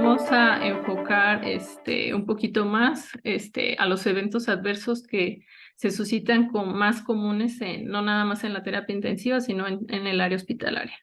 vamos a enfocar un poquito más a los eventos adversos que se suscitan con más comunes, no nada más en la terapia intensiva, sino en el área hospitalaria.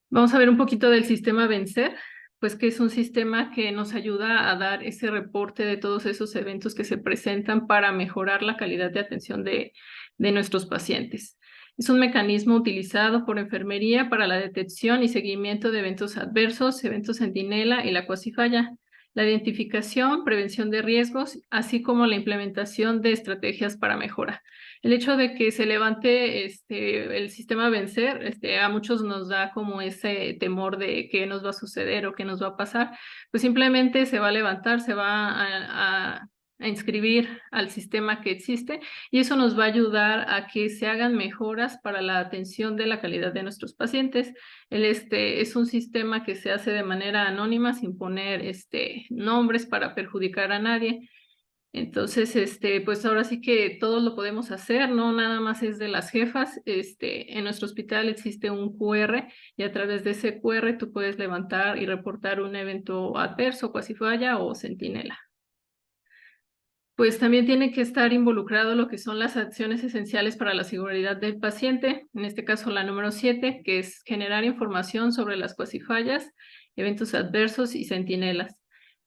Vamos a ver un poquito del sistema Vencer, pues que es un sistema que nos ayuda a dar ese reporte de todos esos eventos que se presentan para mejorar la calidad de atención de nuestros pacientes. Es un mecanismo utilizado por enfermería para la detección y seguimiento de eventos adversos, eventos centinela y la cuasifalla, la identificación, prevención de riesgos, así como la implementación de estrategias para mejora. El hecho de que se levante el sistema Vencer, a muchos nos da como ese temor de qué nos va a suceder o qué nos va a pasar, pues simplemente se va a levantar, se va a inscribir al sistema que existe y eso nos va a ayudar a que se hagan mejoras para la atención de la calidad de nuestros pacientes. Es un sistema que se hace de manera anónima sin poner nombres para perjudicar a nadie. Entonces, pues ahora sí que todos lo podemos hacer, no nada más es de las jefas. En nuestro hospital existe un QR y a través de ese QR tú puedes levantar y reportar un evento adverso, cuasifalla o centinela. Pues también tiene que estar involucrado lo que son las acciones esenciales para la seguridad del paciente, en este caso la número 7, que es generar información sobre las cuasifallas, eventos adversos y centinelas,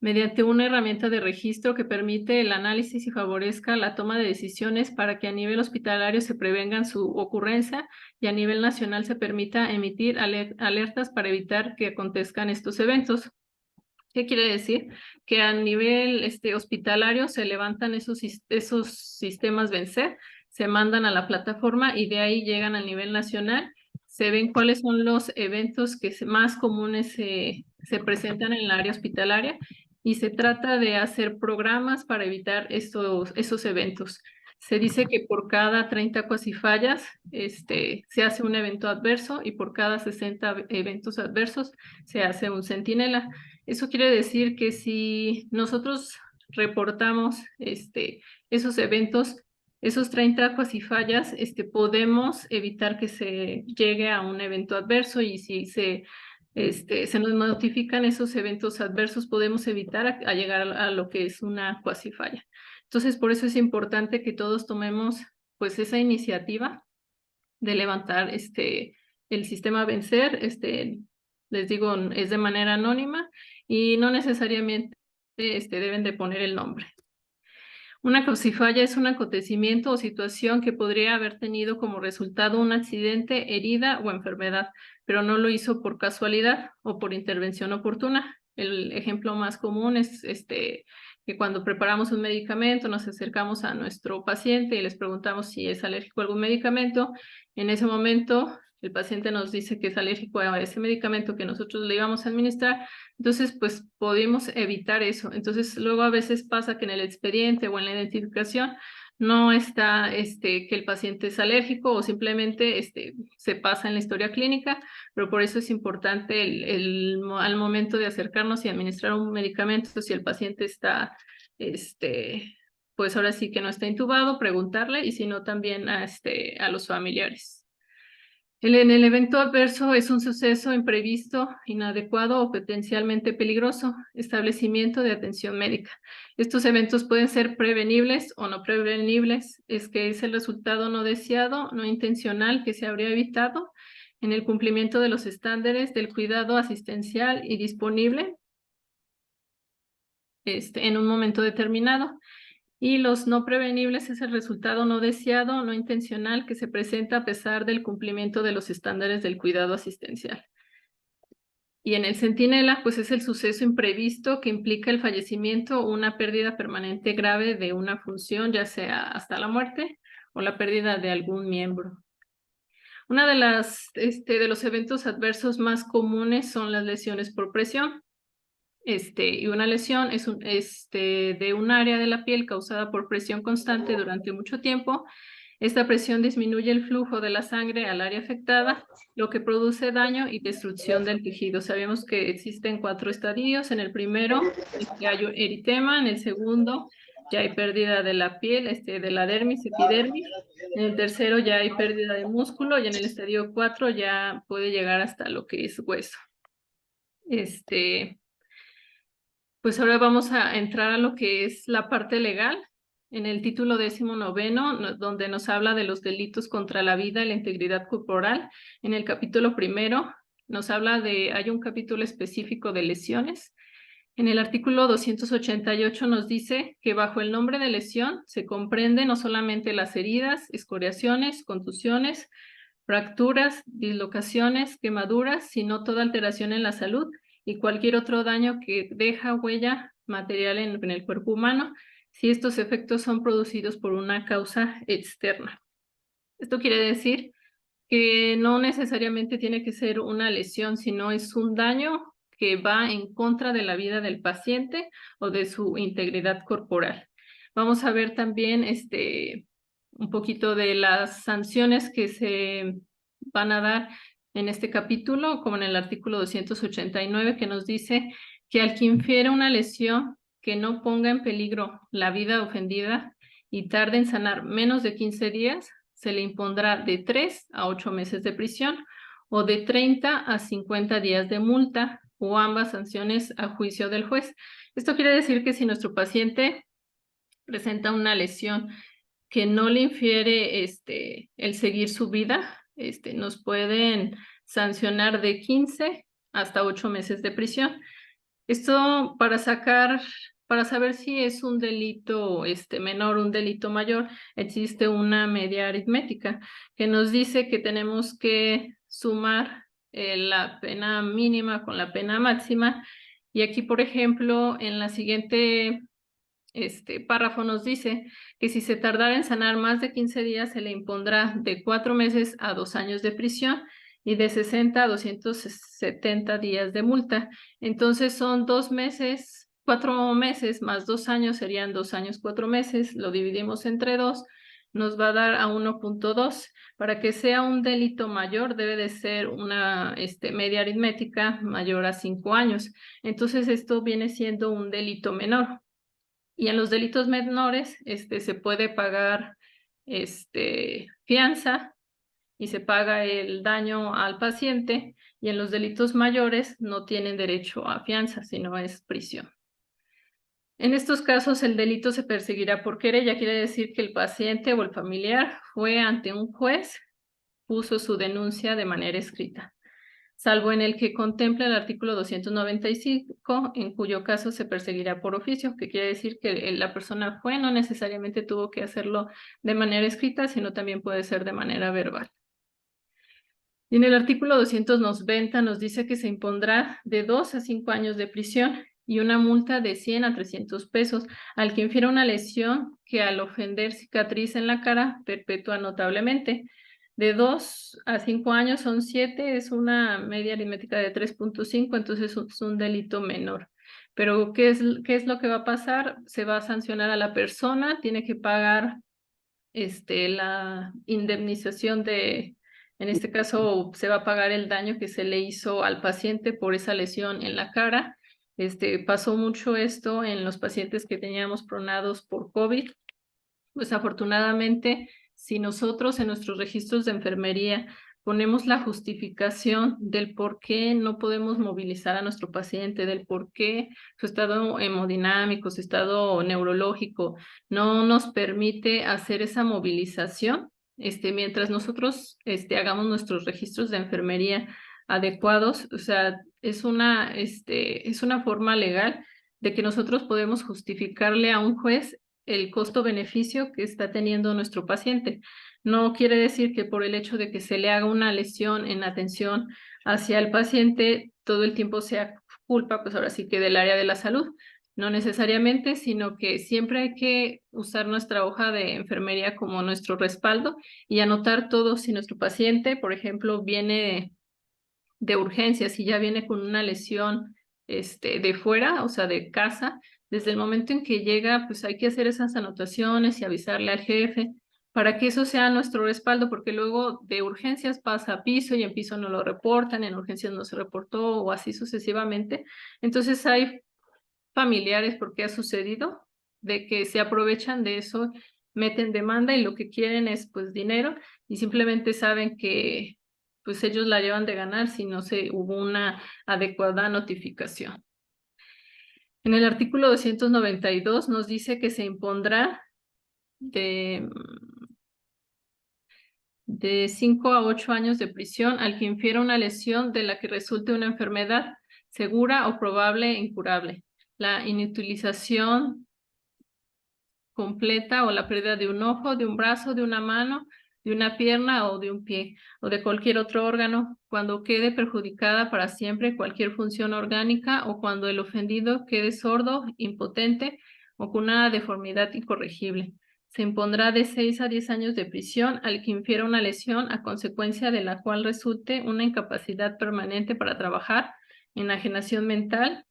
mediante una herramienta de registro que permite el análisis y favorezca la toma de decisiones para que a nivel hospitalario se prevengan su ocurrencia y a nivel nacional se permita emitir alertas para evitar que acontezcan estos eventos. ¿Qué quiere decir? Que a nivel hospitalario se levantan esos sistemas Vencer, se mandan a la plataforma y de ahí llegan a nivel nacional. Se ven cuáles son los eventos que más comunes se presentan en el área hospitalaria y se trata de hacer programas para evitar esos eventos. Se dice que por cada 30 cuasifallas se hace un evento adverso y por cada 60 eventos adversos se hace un centinela. Eso quiere decir que si nosotros reportamos esos eventos, esos 30 cuasifallas, podemos evitar que se llegue a un evento adverso y si se nos notifican esos eventos adversos, podemos evitar a llegar a lo que es una cuasifalla. Entonces, por eso es importante que todos tomemos pues esa iniciativa de levantar el sistema Vencer, les digo, es de manera anónima y no necesariamente deben de poner el nombre. Una crucifalla es un acontecimiento o situación que podría haber tenido como resultado un accidente, herida o enfermedad, pero no lo hizo por casualidad o por intervención oportuna. El ejemplo más común es que cuando preparamos un medicamento nos acercamos a nuestro paciente y les preguntamos si es alérgico a algún medicamento. En ese momento el paciente nos dice que es alérgico a ese medicamento que nosotros le íbamos a administrar. Entonces, pues podemos evitar eso. Entonces, luego a veces pasa que en el expediente o en la identificación no está que el paciente es alérgico o simplemente se pasa en la historia clínica, pero por eso es importante al momento de acercarnos y administrar un medicamento, si el paciente está, pues ahora sí que no está intubado, preguntarle y si no también a los familiares. En el evento adverso es un suceso imprevisto, inadecuado o potencialmente peligroso, establecimiento de atención médica. Estos eventos pueden ser prevenibles o no prevenibles, es que es el resultado no deseado, no intencional que se habría evitado en el cumplimiento de los estándares del cuidado asistencial y disponible en un momento determinado. Y los no prevenibles es el resultado no deseado, no intencional, que se presenta a pesar del cumplimiento de los estándares del cuidado asistencial. Y en el centinela, pues es el suceso imprevisto que implica el fallecimiento o una pérdida permanente grave de una función, ya sea hasta la muerte o la pérdida de algún miembro. Una de los eventos adversos más comunes son las lesiones por presión. Y una lesión es de un área de la piel causada por presión constante durante mucho tiempo. Esta presión disminuye el flujo de la sangre al área afectada, lo que produce daño y destrucción del tejido. Sabemos que existen 4 estadios. En el primero hay un eritema, en el segundo ya hay pérdida de la piel, de la dermis, epidermis. En el tercero ya hay pérdida de músculo y en el estadio 4 ya puede llegar hasta lo que es hueso. Pues ahora vamos a entrar a lo que es la parte legal. En el título 19, donde nos habla de los delitos contra la vida y la integridad corporal, en el capítulo 1 nos habla hay un capítulo específico de lesiones. En el artículo 288 nos dice que bajo el nombre de lesión se comprende no solamente las heridas, escoriaciones, contusiones, fracturas, dislocaciones, quemaduras, sino toda alteración en la salud y cualquier otro daño que deja huella material en el cuerpo humano, si estos efectos son producidos por una causa externa. Esto quiere decir que no necesariamente tiene que ser una lesión, sino es un daño que va en contra de la vida del paciente o de su integridad corporal. Vamos a ver también un poquito de las sanciones que se van a dar en este capítulo, como en el artículo 289, que nos dice que al que infiere una lesión que no ponga en peligro la vida ofendida y tarde en sanar menos de 15 días, se le impondrá de 3 a 8 meses de prisión o de 30 a 50 días de multa o ambas sanciones a juicio del juez. Esto quiere decir que si nuestro paciente presenta una lesión que no le infiere el seguir su vida, nos pueden sancionar de 15 hasta 8 meses de prisión. Esto para saber si es un delito menor o un delito mayor, existe una media aritmética que nos dice que tenemos que sumar la pena mínima con la pena máxima. Y aquí, por ejemplo, en la siguiente párrafo nos dice que si se tardara en sanar más de 15 días, se le impondrá de 4 meses a 2 años de prisión y de 60 a 270 días de multa. Entonces son 2 meses, 4 meses más 2 años serían 2 años, 4 meses. Lo dividimos entre 2, nos va a dar a 1.2. Para que sea un delito mayor, debe de ser una media aritmética mayor a 5 años. Entonces esto viene siendo un delito menor. Y en los delitos menores, se puede pagar fianza y se paga el daño al paciente, y en los delitos mayores no tienen derecho a fianza, sino es prisión. En estos casos, el delito se perseguirá por querella, quiere decir que el paciente o el familiar fue ante un juez, puso su denuncia de manera escrita, salvo en el que contempla el artículo 295, en cuyo caso se perseguirá por oficio, que quiere decir que la persona fue, no necesariamente tuvo que hacerlo de manera escrita, sino también puede ser de manera verbal. Y en el artículo 290 nos dice que se impondrá de 2 a 5 años de prisión y una multa de 100 a 300 pesos al que infiera una lesión que al ofender cicatriz en la cara perpetúa notablemente. De 2 a 5 años son 7, es una media aritmética de 3.5, entonces es un delito menor. Pero qué es lo que va a pasar? Se va a sancionar a la persona, tiene que pagar la indemnización en este caso se va a pagar el daño que se le hizo al paciente por esa lesión en la cara. Pasó mucho esto en los pacientes que teníamos pronados por COVID. Pues afortunadamente, si nosotros en nuestros registros de enfermería ponemos la justificación del por qué no podemos movilizar a nuestro paciente, del por qué su estado hemodinámico, su estado neurológico no nos permite hacer esa movilización, mientras nosotros hagamos nuestros registros de enfermería adecuados, o sea, es una forma legal de que nosotros podemos justificarle a un juez el costo-beneficio que está teniendo nuestro paciente. No quiere decir que por el hecho de que se le haga una lesión en atención hacia el paciente, todo el tiempo sea culpa, pues ahora sí que del área de la salud. No necesariamente, sino que siempre hay que usar nuestra hoja de enfermería como nuestro respaldo y anotar todo. Si nuestro paciente, por ejemplo, viene de urgencias, si ya viene con una lesión de fuera, o sea, de casa, desde el momento en que llega, pues hay que hacer esas anotaciones y avisarle al jefe para que eso sea nuestro respaldo, porque luego de urgencias pasa a piso y en piso no lo reportan, en urgencias no se reportó o así sucesivamente. Entonces hay familiares, porque ha sucedido, de que se aprovechan de eso, meten demanda y lo que quieren es pues dinero y simplemente saben que pues ellos la llevan de ganar si no se hubo una adecuada notificación. En el artículo 292 nos dice que se impondrá de 5 a 8 años de prisión al que infiera una lesión de la que resulte una enfermedad segura o probable e incurable. La inutilización completa o la pérdida de un ojo, de un brazo, de una mano, de una pierna o de un pie o de cualquier otro órgano, cuando quede perjudicada para siempre cualquier función orgánica o cuando el ofendido quede sordo, impotente o con una deformidad incorregible. Se impondrá de 6 a 10 años de prisión al que infiera una lesión a consecuencia de la cual resulte una incapacidad permanente para trabajar, enajenación mental,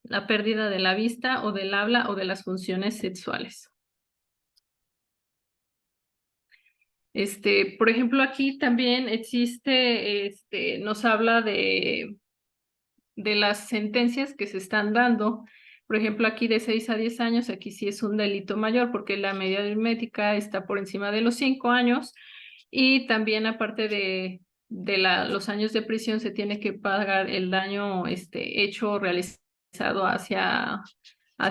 la pérdida de la vista o del habla o de las funciones sexuales. Por ejemplo, aquí también existe, nos habla de las sentencias que se están dando. Por ejemplo, aquí de 6 a 10 años, aquí sí es un delito mayor porque la media aritmética está por encima de los 5 años y también aparte de los años de prisión se tiene que pagar el daño hecho o realizado hacia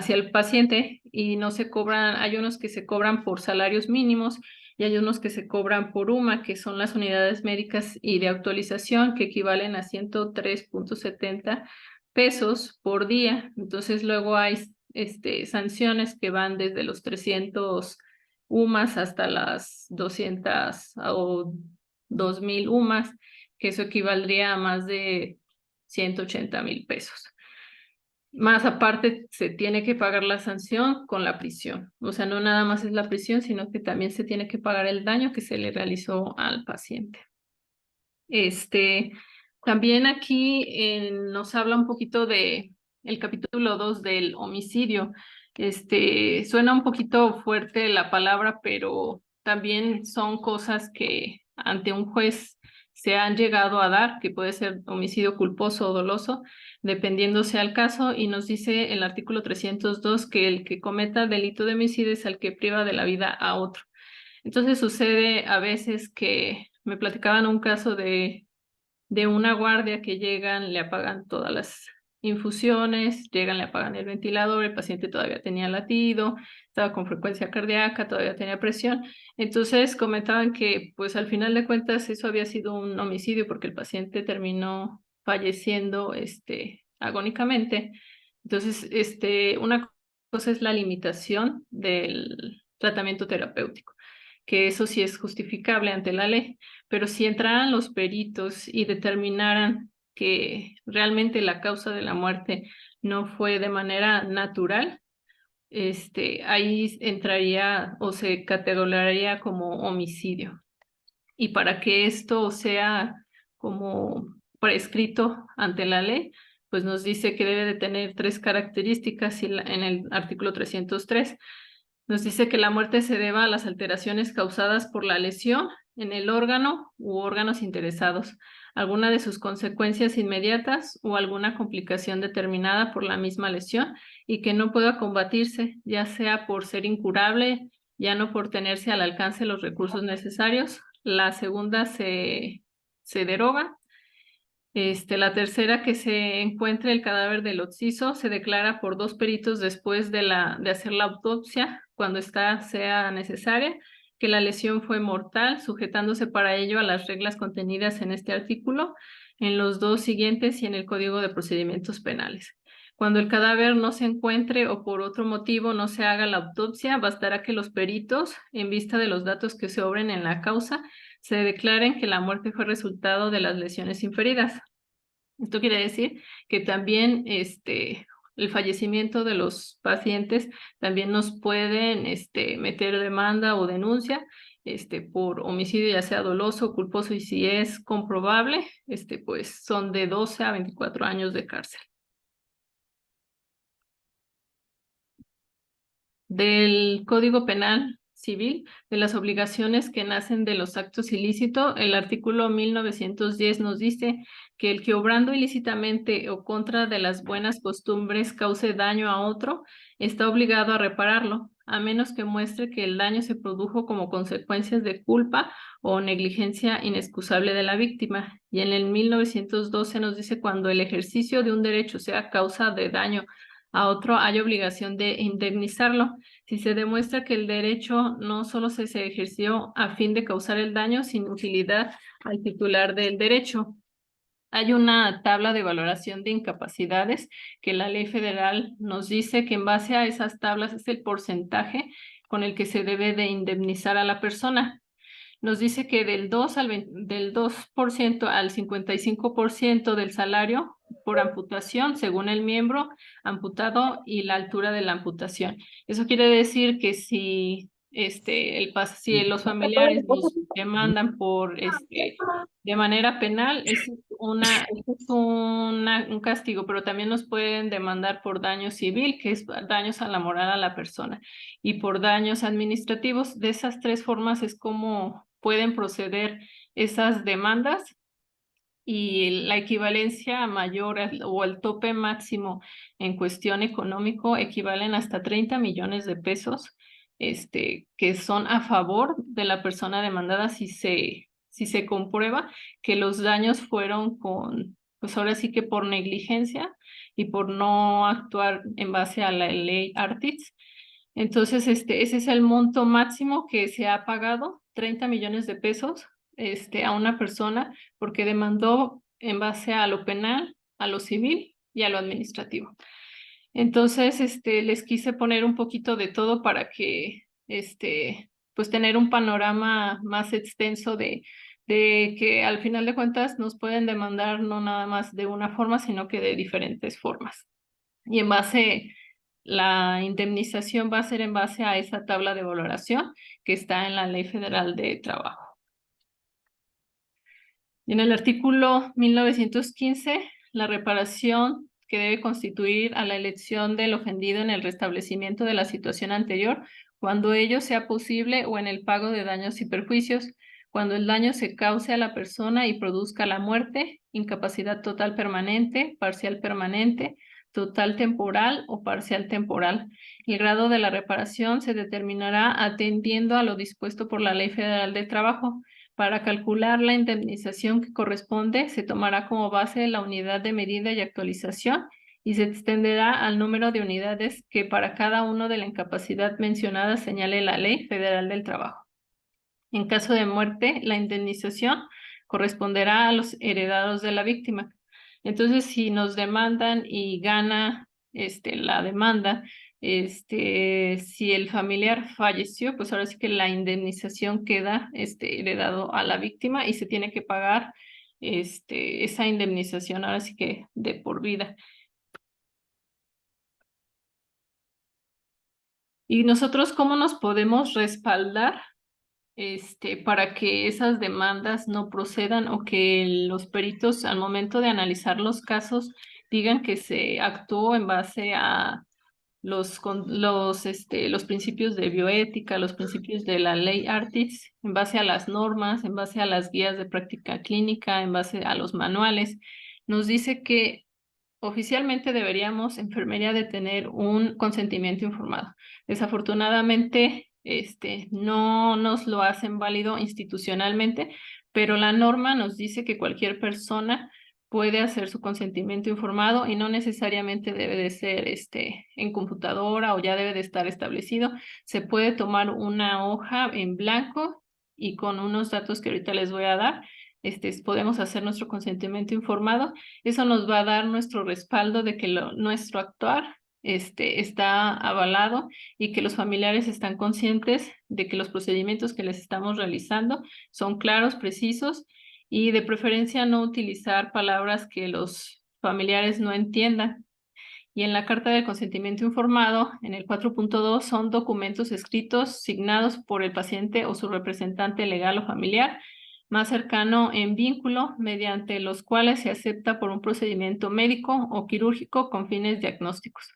el paciente y no se cobran, hay unos que se cobran por salarios mínimos y hay unos que se cobran por UMA, que son las unidades médicas y de actualización, que equivalen a 103.70 pesos por día. Entonces luego hay sanciones que van desde los 300 UMAS hasta las 200 o 2000 UMAS, que eso equivaldría a más de 180,000 pesos. Más aparte, se tiene que pagar la sanción con la prisión. O sea, no nada más es la prisión, sino que también se tiene que pagar el daño que se le realizó al paciente. También aquí nos habla un poquito de el capítulo 2 del homicidio. Suena un poquito fuerte la palabra, pero también son cosas que ante un juez se han llegado a dar, que puede ser homicidio culposo o doloso, dependiendo sea el caso, y nos dice el artículo 302 que el que cometa delito de homicidio es el que priva de la vida a otro. Entonces sucede a veces que me platicaban un caso de una guardia que llegan, le apagan todas las infusiones, llegan, le apagan el ventilador, el paciente todavía tenía latido, estaba con frecuencia cardíaca, todavía tenía presión. Entonces comentaban que pues al final de cuentas eso había sido un homicidio porque el paciente terminó falleciendo agónicamente. Entonces, una cosa es la limitación del tratamiento terapéutico, que eso sí es justificable ante la ley, pero si entraran los peritos y determinaran que realmente la causa de la muerte no fue de manera natural, ahí entraría o se categorizaría como homicidio. Y para que esto sea como prescrito ante la ley, pues nos dice que debe de tener 3 características en el artículo 303. Nos dice que la muerte se deba a las alteraciones causadas por la lesión en el órgano u órganos interesados, alguna de sus consecuencias inmediatas o alguna complicación determinada por la misma lesión y que no pueda combatirse, ya sea por ser incurable, ya no por tenerse al alcance los recursos necesarios. La segunda se deroga. La tercera, que se encuentre el cadáver del occiso, se declara por 2 peritos después de hacer la autopsia, cuando sea necesaria, que la lesión fue mortal, sujetándose para ello a las reglas contenidas en este artículo, en los 2 siguientes y en el Código de Procedimientos Penales. Cuando el cadáver no se encuentre o por otro motivo no se haga la autopsia, bastará que los peritos, en vista de los datos que se obren en la causa, se declaren que la muerte fue resultado de las lesiones inferidas. Esto quiere decir que también el fallecimiento de los pacientes también nos pueden meter demanda o denuncia por homicidio, ya sea doloso o culposo, y si es comprobable, pues son de 12 a 24 años de cárcel. Del Código Penal Civil, de las obligaciones que nacen de los actos ilícitos, el artículo 1910 nos dice que el que obrando ilícitamente o contra de las buenas costumbres cause daño a otro, está obligado a repararlo, a menos que muestre que el daño se produjo como consecuencias de culpa o negligencia inexcusable de la víctima. Y en el 1912 nos dice cuando el ejercicio de un derecho sea causa de daño a otro, hay obligación de indemnizarlo si se demuestra que el derecho no solo se ejerció a fin de causar el daño sin utilidad al titular del derecho. Hay una tabla de valoración de incapacidades que la ley federal nos dice que en base a esas tablas es el porcentaje con el que se debe de indemnizar a la persona. Nos dice que del 2% al 55% del salario por amputación, según el miembro amputado y la altura de la amputación. Eso quiere decir que si los familiares nos demandan de manera penal, ese es un castigo, pero también nos pueden demandar por daño civil, que es daños a la moral a la persona, y por daños administrativos. De esas tres formas es como pueden proceder esas demandas, y la equivalencia mayor o el tope máximo en cuestión económico equivalen hasta 30 millones de pesos, que son a favor de la persona demandada si se comprueba que los daños fueron pues ahora sí que por negligencia y por no actuar en base a la ley Artitz. Entonces, ese es el monto máximo que se ha pagado, 30 millones de pesos, a una persona porque demandó en base a lo penal, a lo civil y a lo administrativo. Entonces, les quise poner un poquito de todo para que, pues tener un panorama más extenso de que al final de cuentas nos pueden demandar no nada más de una forma, sino que de diferentes formas. Y la indemnización va a ser en base a esa tabla de valoración que está en la Ley Federal de Trabajo. Y en el artículo 1915, la reparación que debe constituir a la elección del ofendido en el restablecimiento de la situación anterior, cuando ello sea posible, o en el pago de daños y perjuicios, cuando el daño se cause a la persona y produzca la muerte, incapacidad total permanente, parcial permanente, total temporal o parcial temporal. El grado de la reparación se determinará atendiendo a lo dispuesto por la Ley Federal de Trabajo. Para calcular la indemnización que corresponde, se tomará como base la unidad de medida y actualización y se extenderá al número de unidades que para cada uno de la incapacidad mencionada señale la Ley Federal del Trabajo. En caso de muerte, la indemnización corresponderá a los heredados de la víctima. Entonces, si nos demandan y gana la demanda, si el familiar falleció, pues ahora sí que la indemnización queda heredado a la víctima y se tiene que pagar esa indemnización ahora sí que de por vida. ¿Y nosotros cómo nos podemos respaldar para que esas demandas no procedan, o que los peritos al momento de analizar los casos digan que se actuó en base a los principios de bioética, los principios de la ley Artitz, en base a las normas, en base a las guías de práctica clínica, en base a los manuales? Nos dice que oficialmente deberíamos, enfermería, de tener un consentimiento informado. Desafortunadamente, no nos lo hacen válido institucionalmente, pero la norma nos dice que cualquier persona puede hacer su consentimiento informado y no necesariamente debe de ser en computadora o ya debe de estar establecido. Se puede tomar una hoja en blanco y con unos datos que ahorita les voy a dar, podemos hacer nuestro consentimiento informado. Eso nos va a dar nuestro respaldo de que nuestro actuar está avalado y que los familiares están conscientes de que los procedimientos que les estamos realizando son claros, precisos, y de preferencia no utilizar palabras que los familiares no entiendan. Y en la carta de consentimiento informado, en el 4.2, son documentos escritos, signados por el paciente o su representante legal o familiar más cercano en vínculo, mediante los cuales se acepta por un procedimiento médico o quirúrgico con fines diagnósticos,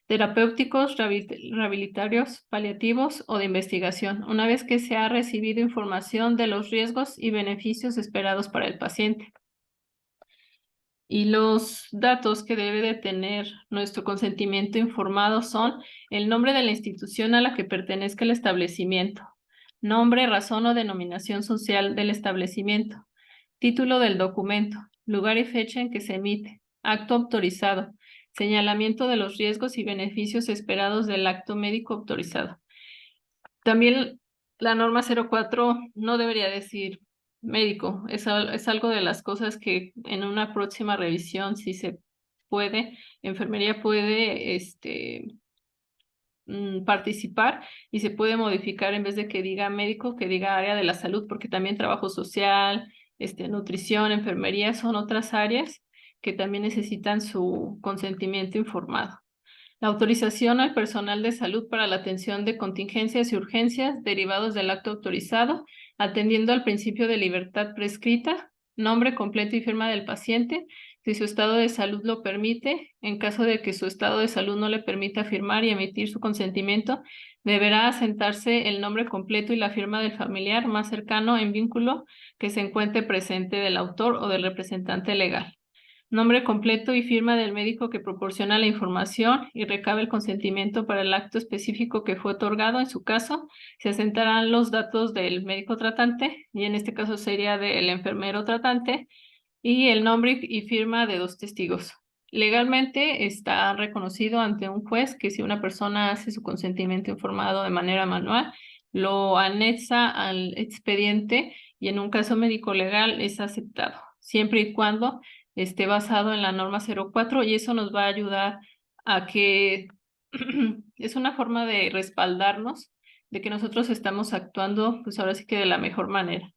terapéuticos, rehabilitatorios, paliativos o de investigación, una vez que se ha recibido información de los riesgos y beneficios esperados para el paciente. Y los datos que debe de tener nuestro consentimiento informado son el nombre de la institución a la que pertenezca el establecimiento, nombre, razón o denominación social del establecimiento, título del documento, lugar y fecha en que se emite, acto autorizado, señalamiento de los riesgos y beneficios esperados del acto médico autorizado. También la norma 04 no debería decir médico, es algo de las cosas que en una próxima revisión, si se puede, enfermería puede participar y se puede modificar en vez de que diga médico, que diga área de la salud, porque también trabajo social, nutrición, enfermería son otras áreas que también necesitan su consentimiento informado. La autorización al personal de salud para la atención de contingencias y urgencias derivados del acto autorizado, atendiendo al principio de libertad prescrita, nombre completo y firma del paciente, si su estado de salud lo permite. En caso de que su estado de salud no le permita firmar y emitir su consentimiento, deberá asentarse el nombre completo y la firma del familiar más cercano en vínculo que se encuentre presente del autor o del representante legal. Nombre completo y firma del médico que proporciona la información y recabe el consentimiento para el acto específico que fue otorgado. En su caso, se asentarán los datos del médico tratante, y en este caso sería del enfermero tratante, y el nombre y firma de 2 testigos. Legalmente está reconocido ante un juez que si una persona hace su consentimiento informado de manera manual, lo anexa al expediente y en un caso médico legal es aceptado, siempre y cuando esté basado en la norma 04, y eso nos va a ayudar a que es una forma de respaldarnos de que nosotros estamos actuando, pues ahora sí que de la mejor manera.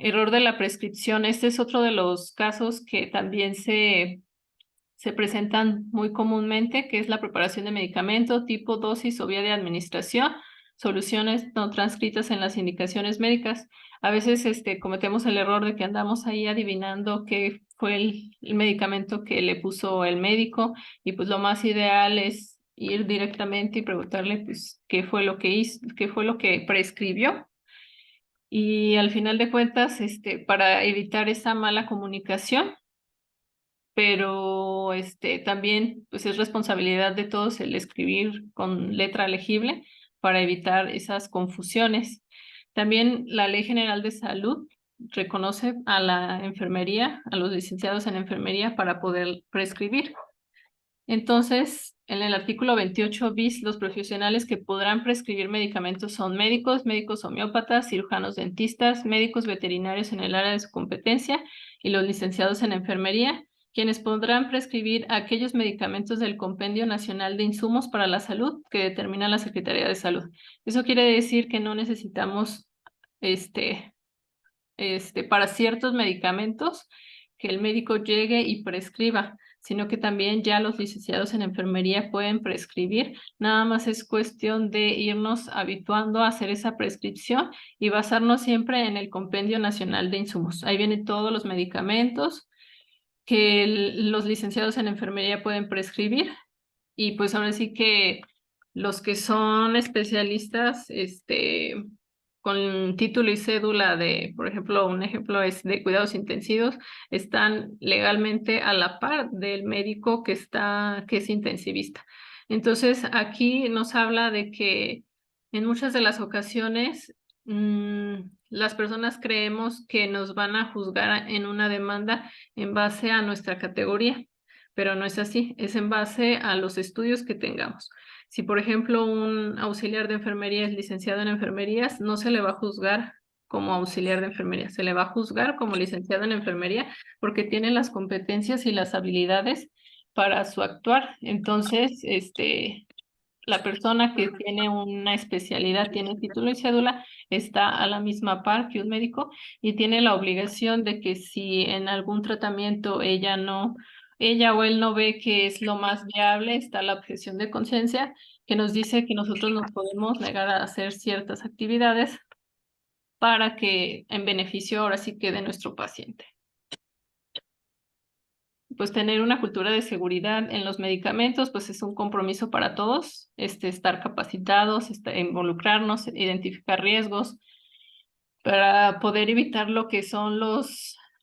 Error de la prescripción. Este es otro de los casos que también se presentan muy comúnmente, que es la preparación de medicamento, tipo, dosis o vía de administración, soluciones no transcritas en las indicaciones médicas. A veces cometemos el error de que andamos ahí adivinando qué fue el medicamento que le puso el médico, y pues lo más ideal es ir directamente y preguntarle pues qué fue lo que hizo, qué fue lo que prescribió. Y al final de cuentas, para evitar esa mala comunicación, pero también pues es responsabilidad de todos el escribir con letra legible para evitar esas confusiones. También la Ley General de Salud reconoce a la enfermería, a los licenciados en enfermería para poder prescribir. Entonces, en el artículo 28 bis, los profesionales que podrán prescribir medicamentos son médicos, médicos homeópatas, cirujanos dentistas, médicos veterinarios en el área de su competencia y los licenciados en enfermería, quienes podrán prescribir aquellos medicamentos del Compendio Nacional de Insumos para la Salud que determina la Secretaría de Salud. Eso quiere decir que no necesitamos para ciertos medicamentos que el médico llegue y prescriba, sino que también ya los licenciados en enfermería pueden prescribir. Nada más es cuestión de irnos habituando a hacer esa prescripción y basarnos siempre en el Compendio Nacional de Insumos. Ahí vienen todos los medicamentos que los licenciados en enfermería pueden prescribir, y pues ahora sí que los que son especialistas, con título y cédula de, por ejemplo, un ejemplo es de cuidados intensivos, están legalmente a la par del médico que es intensivista. Entonces, aquí nos habla de que en muchas de las ocasiones las personas creemos que nos van a juzgar en una demanda en base a nuestra categoría, pero no es así, es en base a los estudios que tengamos. Si, por ejemplo, un auxiliar de enfermería es licenciado en enfermerías, no se le va a juzgar como auxiliar de enfermería, se le va a juzgar como licenciado en enfermería porque tiene las competencias y las habilidades para su actuar. Entonces, la persona que tiene una especialidad, tiene título y cédula, está a la misma par que un médico y tiene la obligación de que si en algún tratamiento ella o él no ve que es lo más viable, está la objeción de conciencia que nos dice que nosotros nos podemos negar a hacer ciertas actividades para que en beneficio ahora sí quede nuestro paciente. Pues tener una cultura de seguridad en los medicamentos, pues es un compromiso para todos, estar capacitados, involucrarnos, identificar riesgos para poder evitar lo que son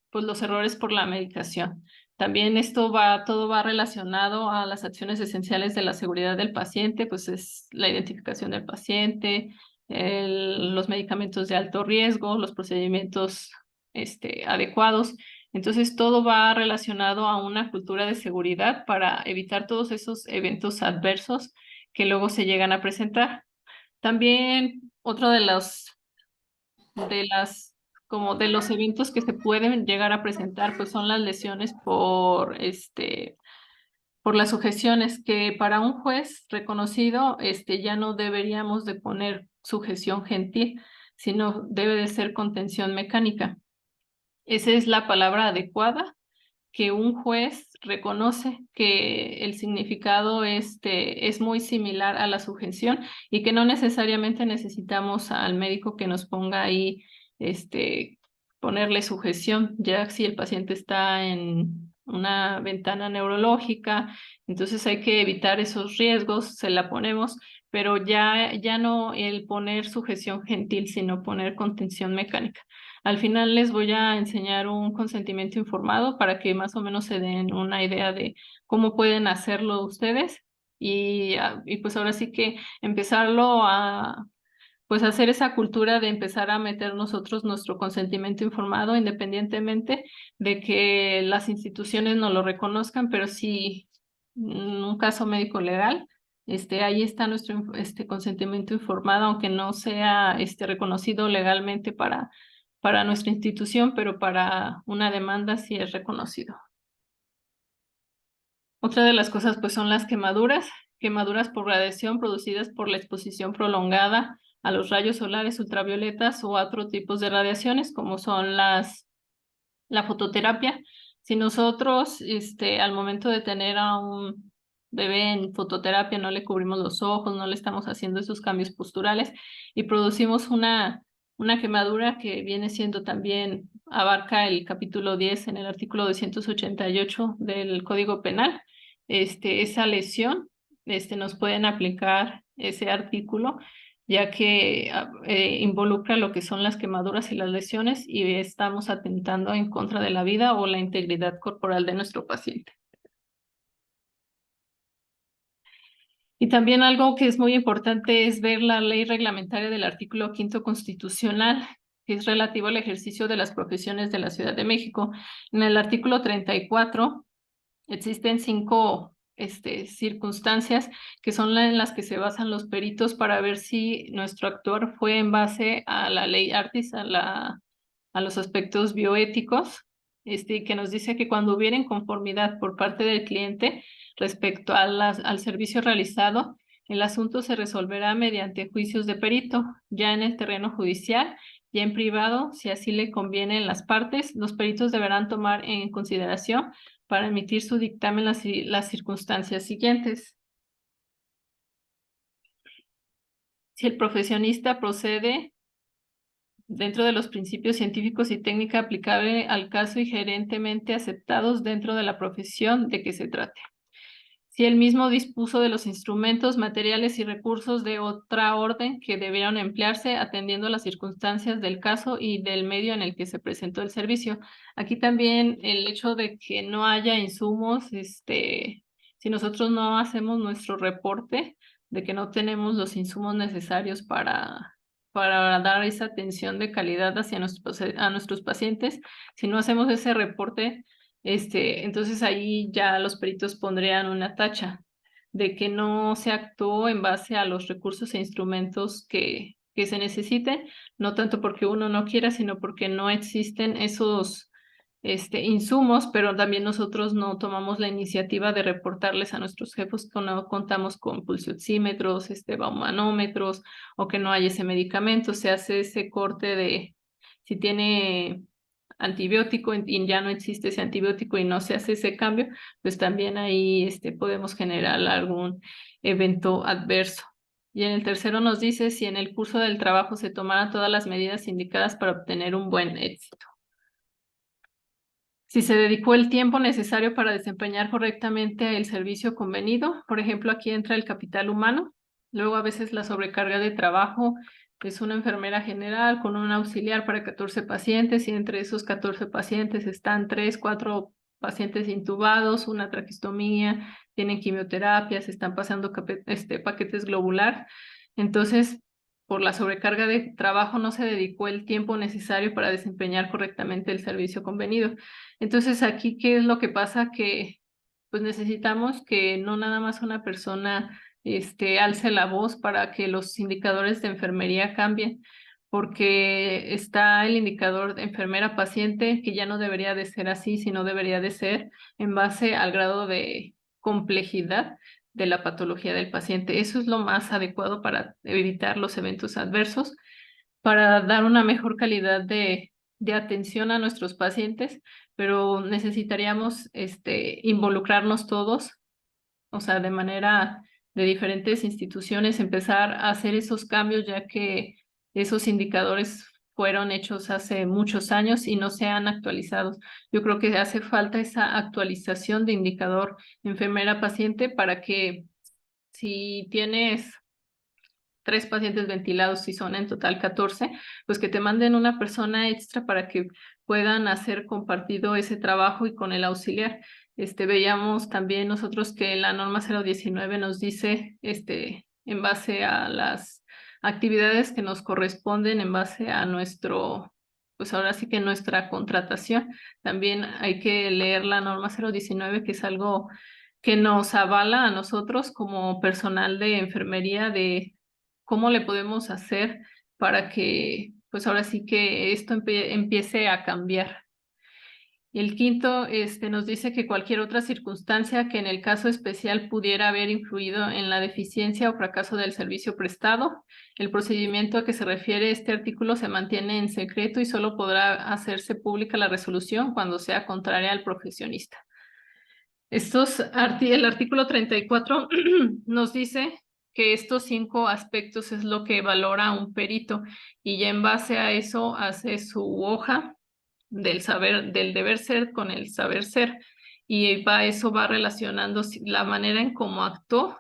pues los errores por la medicación. También todo va relacionado a las acciones esenciales de la seguridad del paciente, pues es la identificación del paciente, los medicamentos de alto riesgo, los procedimientos adecuados. Entonces, todo va relacionado a una cultura de seguridad para evitar todos esos eventos adversos que luego se llegan a presentar. También otro de las, como de los eventos que se pueden llegar a presentar, pues son las lesiones por las sujeciones, que para un juez reconocido, ya no deberíamos de poner sujeción gentil, sino debe de ser contención mecánica. Esa es la palabra adecuada que un juez reconoce que el significado es muy similar a la sujeción y que no necesariamente necesitamos al médico que nos ponga ahí ponerle sujeción, ya si el paciente está en una ventana neurológica, entonces hay que evitar esos riesgos, se la ponemos, pero ya no el poner sujeción gentil, sino poner contención mecánica. Al final les voy a enseñar un consentimiento informado para que más o menos se den una idea de cómo pueden hacerlo ustedes y pues ahora sí que empezarlo a pues hacer esa cultura de empezar a meter nosotros nuestro consentimiento informado independientemente de que las instituciones no lo reconozcan, pero sí en un caso médico legal, ahí está nuestro consentimiento informado, aunque no sea reconocido legalmente para nuestra institución, pero para una demanda sí es reconocido. Otra de las cosas pues son las quemaduras por radiación producidas por la exposición prolongada a los rayos solares ultravioletas o a otros tipos de radiaciones como son la fototerapia. Si nosotros al momento de tener a un bebé en fototerapia no le cubrimos los ojos, no le estamos haciendo esos cambios posturales y producimos una quemadura que viene siendo también, abarca el capítulo 10 en el artículo 288 del Código Penal. Esa lesión, nos pueden aplicar ese artículo ya que involucra lo que son las quemaduras y las lesiones y estamos atentando en contra de la vida o la integridad corporal de nuestro paciente. Y también algo que es muy importante es ver la ley reglamentaria del artículo 5º constitucional, que es relativo al ejercicio de las profesiones de la Ciudad de México. En el artículo 34 existen 5 circunstancias que son en las que se basan los peritos para ver si nuestro actuar fue en base a la ley Artis, a los aspectos bioéticos, que nos dice que cuando hubiera inconformidad por parte del cliente respecto a al servicio realizado, el asunto se resolverá mediante juicios de perito, ya en el terreno judicial, ya en privado, si así le conviene en las partes, los peritos deberán tomar en consideración para emitir su dictamen las circunstancias siguientes. Si el profesionista procede dentro de los principios científicos y técnica aplicable al caso y gerentemente aceptados dentro de la profesión de que se trate. Si él mismo dispuso de los instrumentos, materiales y recursos de otra orden que debieron emplearse atendiendo las circunstancias del caso y del medio en el que se presentó el servicio. Aquí también el hecho de que no haya insumos, si nosotros no hacemos nuestro reporte de que no tenemos los insumos necesarios para dar esa atención de calidad hacia a nuestros pacientes, si no hacemos ese reporte, entonces ahí ya los peritos pondrían una tacha de que no se actuó en base a los recursos e instrumentos que se necesiten, no tanto porque uno no quiera, sino porque no existen esos insumos, pero también nosotros no tomamos la iniciativa de reportarles a nuestros jefes que no contamos con pulsioxímetros, baumanómetros o que no hay ese medicamento. Se hace ese corte de si tiene antibiótico y ya no existe ese antibiótico y no se hace ese cambio, pues también ahí podemos generar algún evento adverso. Y en el tercero nos dice si en el curso del trabajo se tomaran todas las medidas indicadas para obtener un buen éxito. Si se dedicó el tiempo necesario para desempeñar correctamente el servicio convenido, por ejemplo, aquí entra el capital humano, luego a veces la sobrecarga de trabajo es una enfermera general con un auxiliar para 14 pacientes y entre esos 14 pacientes están 3, 4 pacientes intubados, una traqueostomía, tienen quimioterapias, están pasando paquetes globular. Entonces, por la sobrecarga de trabajo no se dedicó el tiempo necesario para desempeñar correctamente el servicio convenido. Entonces, aquí, ¿qué es lo que pasa? Que pues necesitamos que no nada más una persona alce la voz para que los indicadores de enfermería cambien, porque está el indicador de enfermera-paciente, que ya no debería de ser así, sino debería de ser en base al grado de complejidad de la patología del paciente. Eso es lo más adecuado para evitar los eventos adversos, para dar una mejor calidad de atención a nuestros pacientes, pero necesitaríamos involucrarnos todos, o sea, de manera de diferentes instituciones, empezar a hacer esos cambios, ya que esos indicadores fueron hechos hace muchos años y no se han actualizado. Yo creo que hace falta esa actualización de indicador enfermera-paciente para que si tienes 3 pacientes ventilados y son en total 14, pues que te manden una persona extra para que puedan hacer compartido ese trabajo y con el auxiliar. Veíamos también nosotros que la norma 019 nos dice, en base a las actividades que nos corresponden, en base a nuestro, pues ahora sí que nuestra contratación, también hay que leer la norma 019, que es algo que nos avala a nosotros como personal de enfermería, de cómo le podemos hacer para que, pues ahora sí que esto empiece a cambiar. Y el quinto, nos dice que cualquier otra circunstancia que en el caso especial pudiera haber influido en la deficiencia o fracaso del servicio prestado, el procedimiento a que se refiere este artículo se mantiene en secreto y solo podrá hacerse pública la resolución cuando sea contraria al profesionista. El artículo 34 nos dice que estos 5 aspectos es lo que valora un perito y ya en base a eso hace su hoja del saber, del deber ser con el saber ser, y eso va relacionando la manera en cómo actuó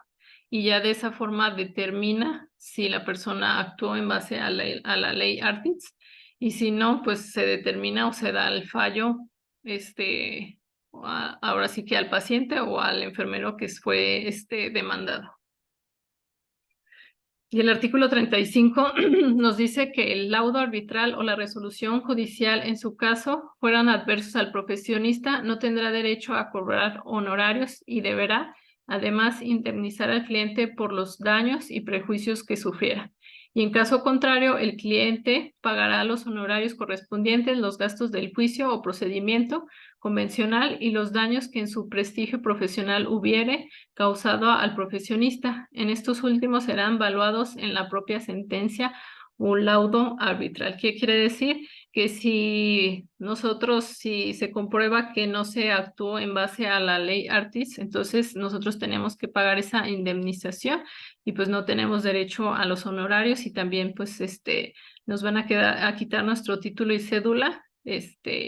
y ya de esa forma determina si la persona actuó en base a la ley Artins, y si no, pues se determina o se da el fallo, ahora sí que al paciente o al enfermero que fue demandado. Y el artículo 35 nos dice que el laudo arbitral o la resolución judicial en su caso fueran adversos al profesionista, no tendrá derecho a cobrar honorarios y deberá además indemnizar al cliente por los daños y prejuicios que sufriera. Y en caso contrario, el cliente pagará los honorarios correspondientes, los gastos del juicio o procedimiento convencional y los daños que en su prestigio profesional hubiere causado al profesionista. En estos últimos serán valuados en la propia sentencia un laudo arbitral. ¿Qué quiere decir? Que si se comprueba que no se actuó en base a la ley Artis, entonces nosotros tenemos que pagar esa indemnización y pues no tenemos derecho a los honorarios, y también pues nos van a quitar nuestro título y cédula,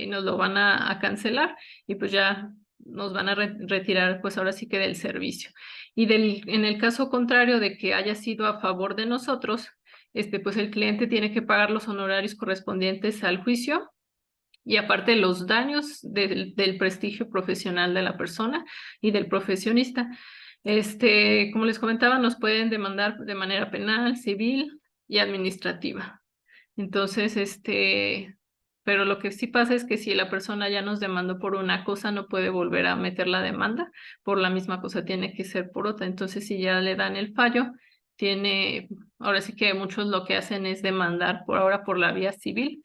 nos lo van a cancelar y pues ya nos van a retirar pues ahora sí que del servicio. Y en el caso contrario de que haya sido a favor de nosotros, pues el cliente tiene que pagar los honorarios correspondientes al juicio y aparte los daños del prestigio profesional de la persona y del profesionista. Como les comentaba, nos pueden demandar de manera penal, civil y administrativa. Entonces, pero lo que sí pasa es que si la persona ya nos demandó por una cosa, no puede volver a meter la demanda por la misma cosa, tiene que ser por otra. Entonces, si ya le dan el fallo, ahora sí que muchos lo que hacen es demandar por ahora por la vía civil,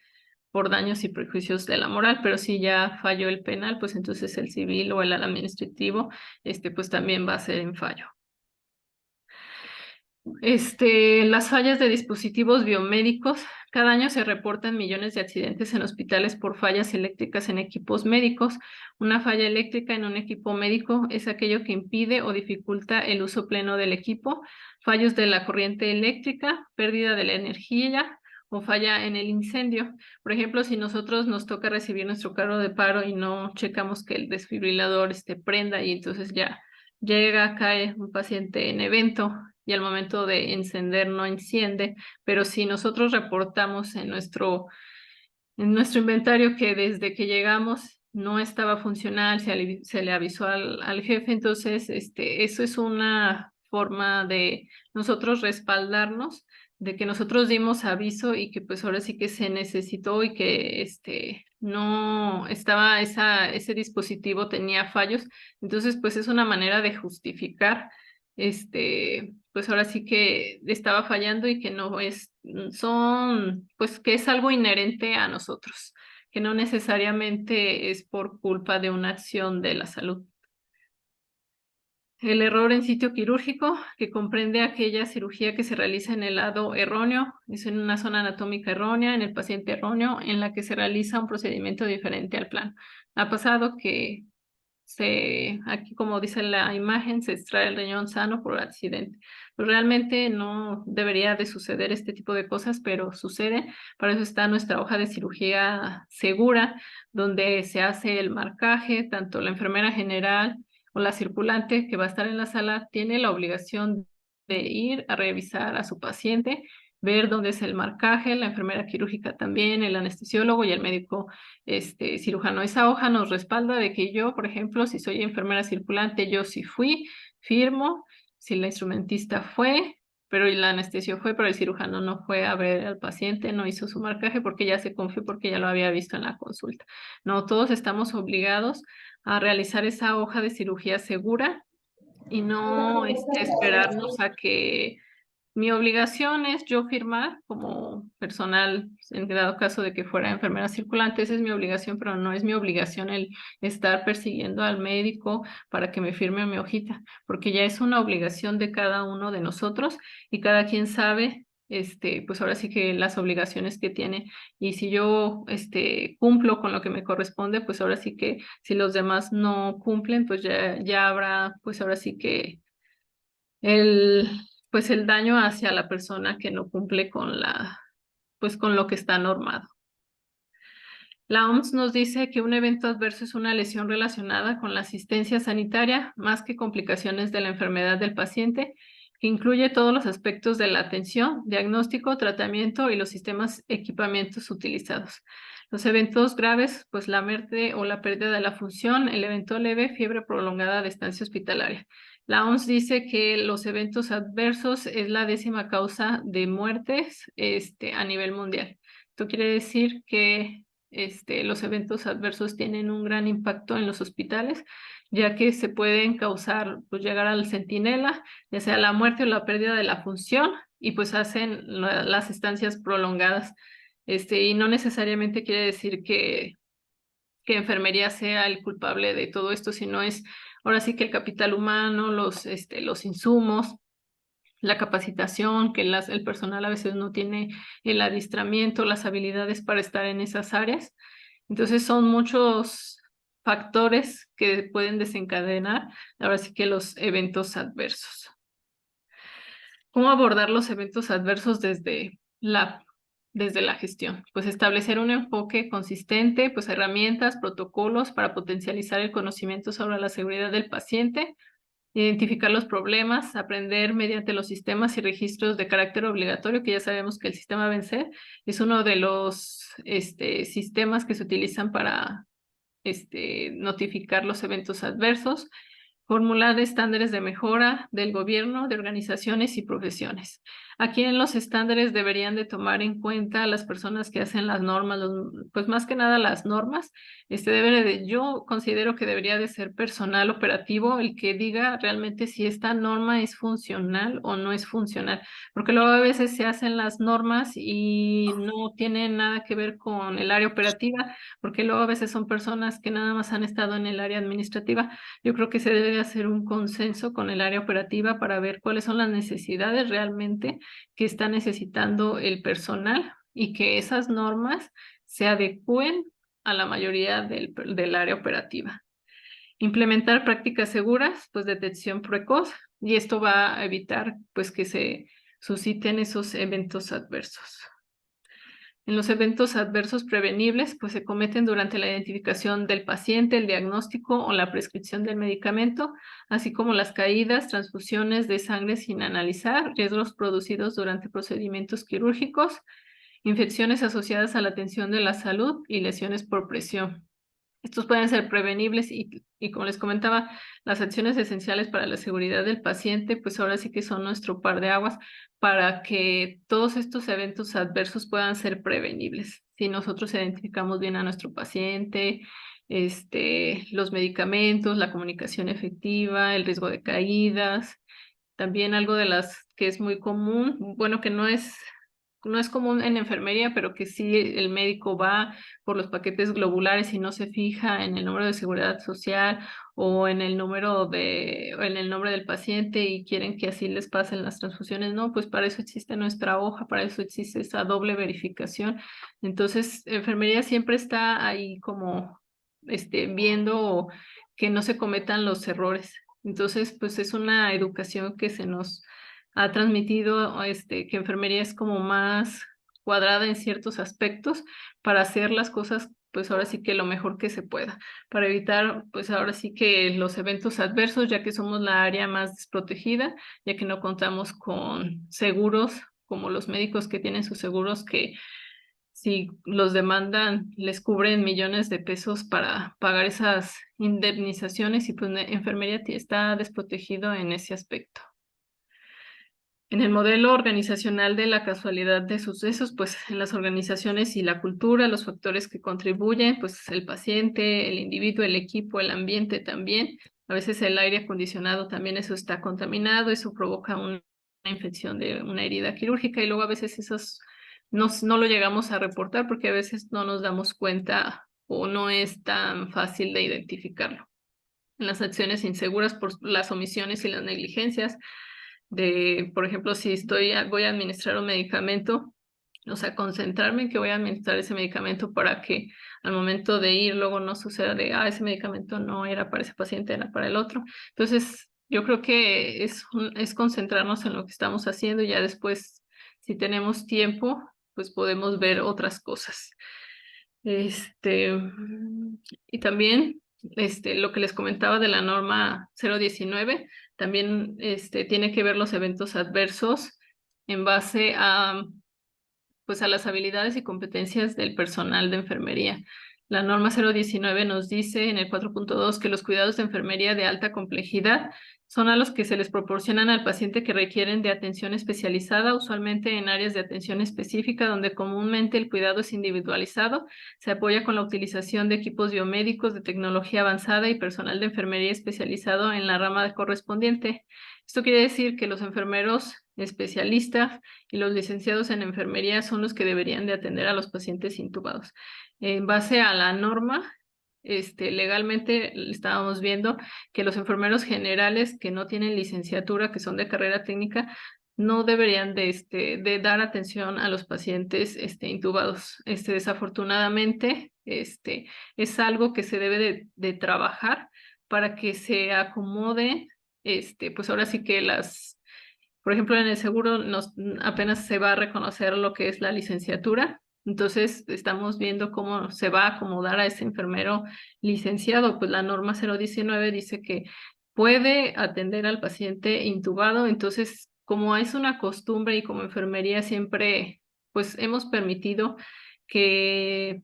por daños y prejuicios de la moral, pero si ya falló el penal, pues entonces el civil o el administrativo, pues también va a ser en fallo. Las fallas de dispositivos biomédicos. Cada año se reportan millones de accidentes en hospitales por fallas eléctricas en equipos médicos. Una falla eléctrica en un equipo médico es aquello que impide o dificulta el uso pleno del equipo. Fallos de la corriente eléctrica, pérdida de la energía o falla en el incendio. Por ejemplo, si nosotros nos toca recibir nuestro carro de paro y no checamos que el desfibrilador prenda y entonces ya llega, cae un paciente en evento y al momento de encender no enciende, pero si nosotros reportamos en nuestro inventario que desde que llegamos no estaba funcional, se le avisó al jefe, entonces eso es una forma de nosotros respaldarnos de que nosotros dimos aviso y que pues ahora sí que se necesitó y que no estaba ese dispositivo tenía fallos. Entonces pues es una manera de justificar pues ahora sí que estaba fallando y que no es, pues que es algo inherente a nosotros, que no necesariamente es por culpa de una acción de la salud. El error en sitio quirúrgico, que comprende aquella cirugía que se realiza en el lado erróneo, es en una zona anatómica errónea, en el paciente erróneo, en la que se realiza un procedimiento diferente al plan. Ha pasado que aquí como dice la imagen, se extrae el riñón sano por accidente. Pues realmente no debería de suceder este tipo de cosas, pero sucede. Para eso está nuestra hoja de cirugía segura, donde se hace el marcaje, tanto la enfermera general o la circulante que va a estar en la sala tiene la obligación de ir a revisar a su paciente, ver dónde es el marcaje, la enfermera quirúrgica también, el anestesiólogo y el médico cirujano. Esa hoja nos respalda de que yo, por ejemplo, si soy enfermera circulante, yo sí fui, firmo, si la instrumentista fue, pero el anestesio fue, pero el cirujano no fue a ver al paciente, no hizo su marcaje porque ya se confió, porque ya lo había visto en la consulta. No, todos estamos obligados a realizar esa hoja de cirugía segura y no esperarnos a que mi obligación es yo firmar como personal, en dado caso de que fuera enfermera circulante, esa es mi obligación, pero no es mi obligación el estar persiguiendo al médico para que me firme mi hojita, porque ya es una obligación de cada uno de nosotros y cada quien sabe, pues ahora sí que las obligaciones que tiene. Y si yo, cumplo con lo que me corresponde, pues ahora sí que si los demás no cumplen, pues ya habrá, pues ahora sí que el, pues el daño hacia la persona que no cumple con pues con lo que está normado. La OMS nos dice que un evento adverso es una lesión relacionada con la asistencia sanitaria más que complicaciones de la enfermedad del paciente, que incluye todos los aspectos de la atención, diagnóstico, tratamiento y los sistemas equipamientos utilizados. Los eventos graves, pues la muerte o la pérdida de la función, el evento leve, fiebre prolongada de estancia hospitalaria. La OMS dice que los eventos adversos es la 10ª causa de muertes a nivel mundial. Esto quiere decir que los eventos adversos tienen un gran impacto en los hospitales, ya que se pueden causar, pues llegar al centinela, ya sea la muerte o la pérdida de la función, y pues hacen las estancias prolongadas. Y no necesariamente quiere decir que enfermería sea el culpable de todo esto, sino es ahora sí que el capital humano, los insumos, la capacitación, que el personal a veces no tiene el adiestramiento, las habilidades para estar en esas áreas. Entonces son muchos factores que pueden desencadenar ahora sí que los eventos adversos. ¿Cómo abordar los eventos adversos desde la gestión? Pues establecer un enfoque consistente, pues herramientas, protocolos para potencializar el conocimiento sobre la seguridad del paciente, identificar los problemas, aprender mediante los sistemas y registros de carácter obligatorio, que ya sabemos que el sistema Vencer es uno de los sistemas que se utilizan para notificar los eventos adversos, formular estándares de mejora del gobierno, de organizaciones y profesiones. Aquí en los estándares deberían de tomar en cuenta a las personas que hacen las normas, pues más que nada las normas. Yo considero que debería de ser personal operativo el que diga realmente si esta norma es funcional o no es funcional, porque luego a veces se hacen las normas y no tienen nada que ver con el área operativa, porque luego a veces son personas que nada más han estado en el área administrativa. Yo creo que se debe hacer un consenso con el área operativa para ver cuáles son las necesidades realmente que está necesitando el personal y que esas normas se adecúen a la mayoría del área operativa. Implementar prácticas seguras, pues detección precoz, y esto va a evitar pues que se susciten esos eventos adversos. En los eventos adversos prevenibles, pues se cometen durante la identificación del paciente, el diagnóstico o la prescripción del medicamento, así como las caídas, transfusiones de sangre sin analizar, riesgos producidos durante procedimientos quirúrgicos, infecciones asociadas a la atención de la salud y lesiones por presión. Estos pueden ser prevenibles y como les comentaba, las acciones esenciales para la seguridad del paciente, pues ahora sí que son nuestro par de aguas para que todos estos eventos adversos puedan ser prevenibles. Si nosotros identificamos bien a nuestro paciente, los medicamentos, la comunicación efectiva, el riesgo de caídas, también algo de las que es muy común, bueno, que no es común en enfermería, pero que sí el médico va por los paquetes globulares y no se fija en el número de seguridad social o en el o en el nombre del paciente y quieren que así les pasen las transfusiones. No, pues para eso existe nuestra hoja, para eso existe esa doble verificación. Entonces, enfermería siempre está ahí como viendo que no se cometan los errores. Entonces, pues es una educación que se nos ha transmitido, que enfermería es como más cuadrada en ciertos aspectos para hacer las cosas, pues ahora sí que lo mejor que se pueda, para evitar, pues ahora sí que los eventos adversos, ya que somos la área más desprotegida, ya que no contamos con seguros como los médicos que tienen sus seguros que si los demandan, les cubren millones de pesos para pagar esas indemnizaciones y pues la enfermería está desprotegido en ese aspecto. En el modelo organizacional de la casualidad de sucesos, pues en las organizaciones y la cultura, los factores que contribuyen, pues el paciente, el individuo, el equipo, el ambiente también. A veces el aire acondicionado también eso está contaminado, eso provoca una infección de una herida quirúrgica y luego a veces esos no lo llegamos a reportar porque a veces no nos damos cuenta o no es tan fácil de identificarlo. En las acciones inseguras por las omisiones y las negligencias, por ejemplo, si voy a administrar un medicamento, o sea, concentrarme en que voy a administrar ese medicamento para que al momento de ir luego no suceda ese medicamento no era para ese paciente, era para el otro. Entonces, yo creo que es concentrarnos en lo que estamos haciendo y ya después, si tenemos tiempo, pues podemos ver otras cosas. Y también lo que les comentaba de la norma 019 también tiene que ver los eventos adversos en base pues a las habilidades y competencias del personal de enfermería. La norma 019 nos dice en el 4.2 que los cuidados de enfermería de alta complejidad son a los que se les proporcionan al paciente que requieren de atención especializada, usualmente en áreas de atención específica, donde comúnmente el cuidado es individualizado, se apoya con la utilización de equipos biomédicos de tecnología avanzada y personal de enfermería especializado en la rama correspondiente. Esto quiere decir que los enfermeros especialistas y los licenciados en enfermería son los que deberían de atender a los pacientes intubados. En base a la norma, legalmente estábamos viendo que los enfermeros generales que no tienen licenciatura, que son de carrera técnica, no deberían de dar atención a los pacientes intubados. Desafortunadamente, es algo que se debe de trabajar para que se acomode, pues ahora sí que por ejemplo, en el seguro apenas se va a reconocer lo que es la licenciatura. Entonces, estamos viendo cómo se va a acomodar a ese enfermero licenciado. Pues la norma 019 dice que puede atender al paciente intubado. Entonces, como es una costumbre y como enfermería siempre, pues hemos permitido que,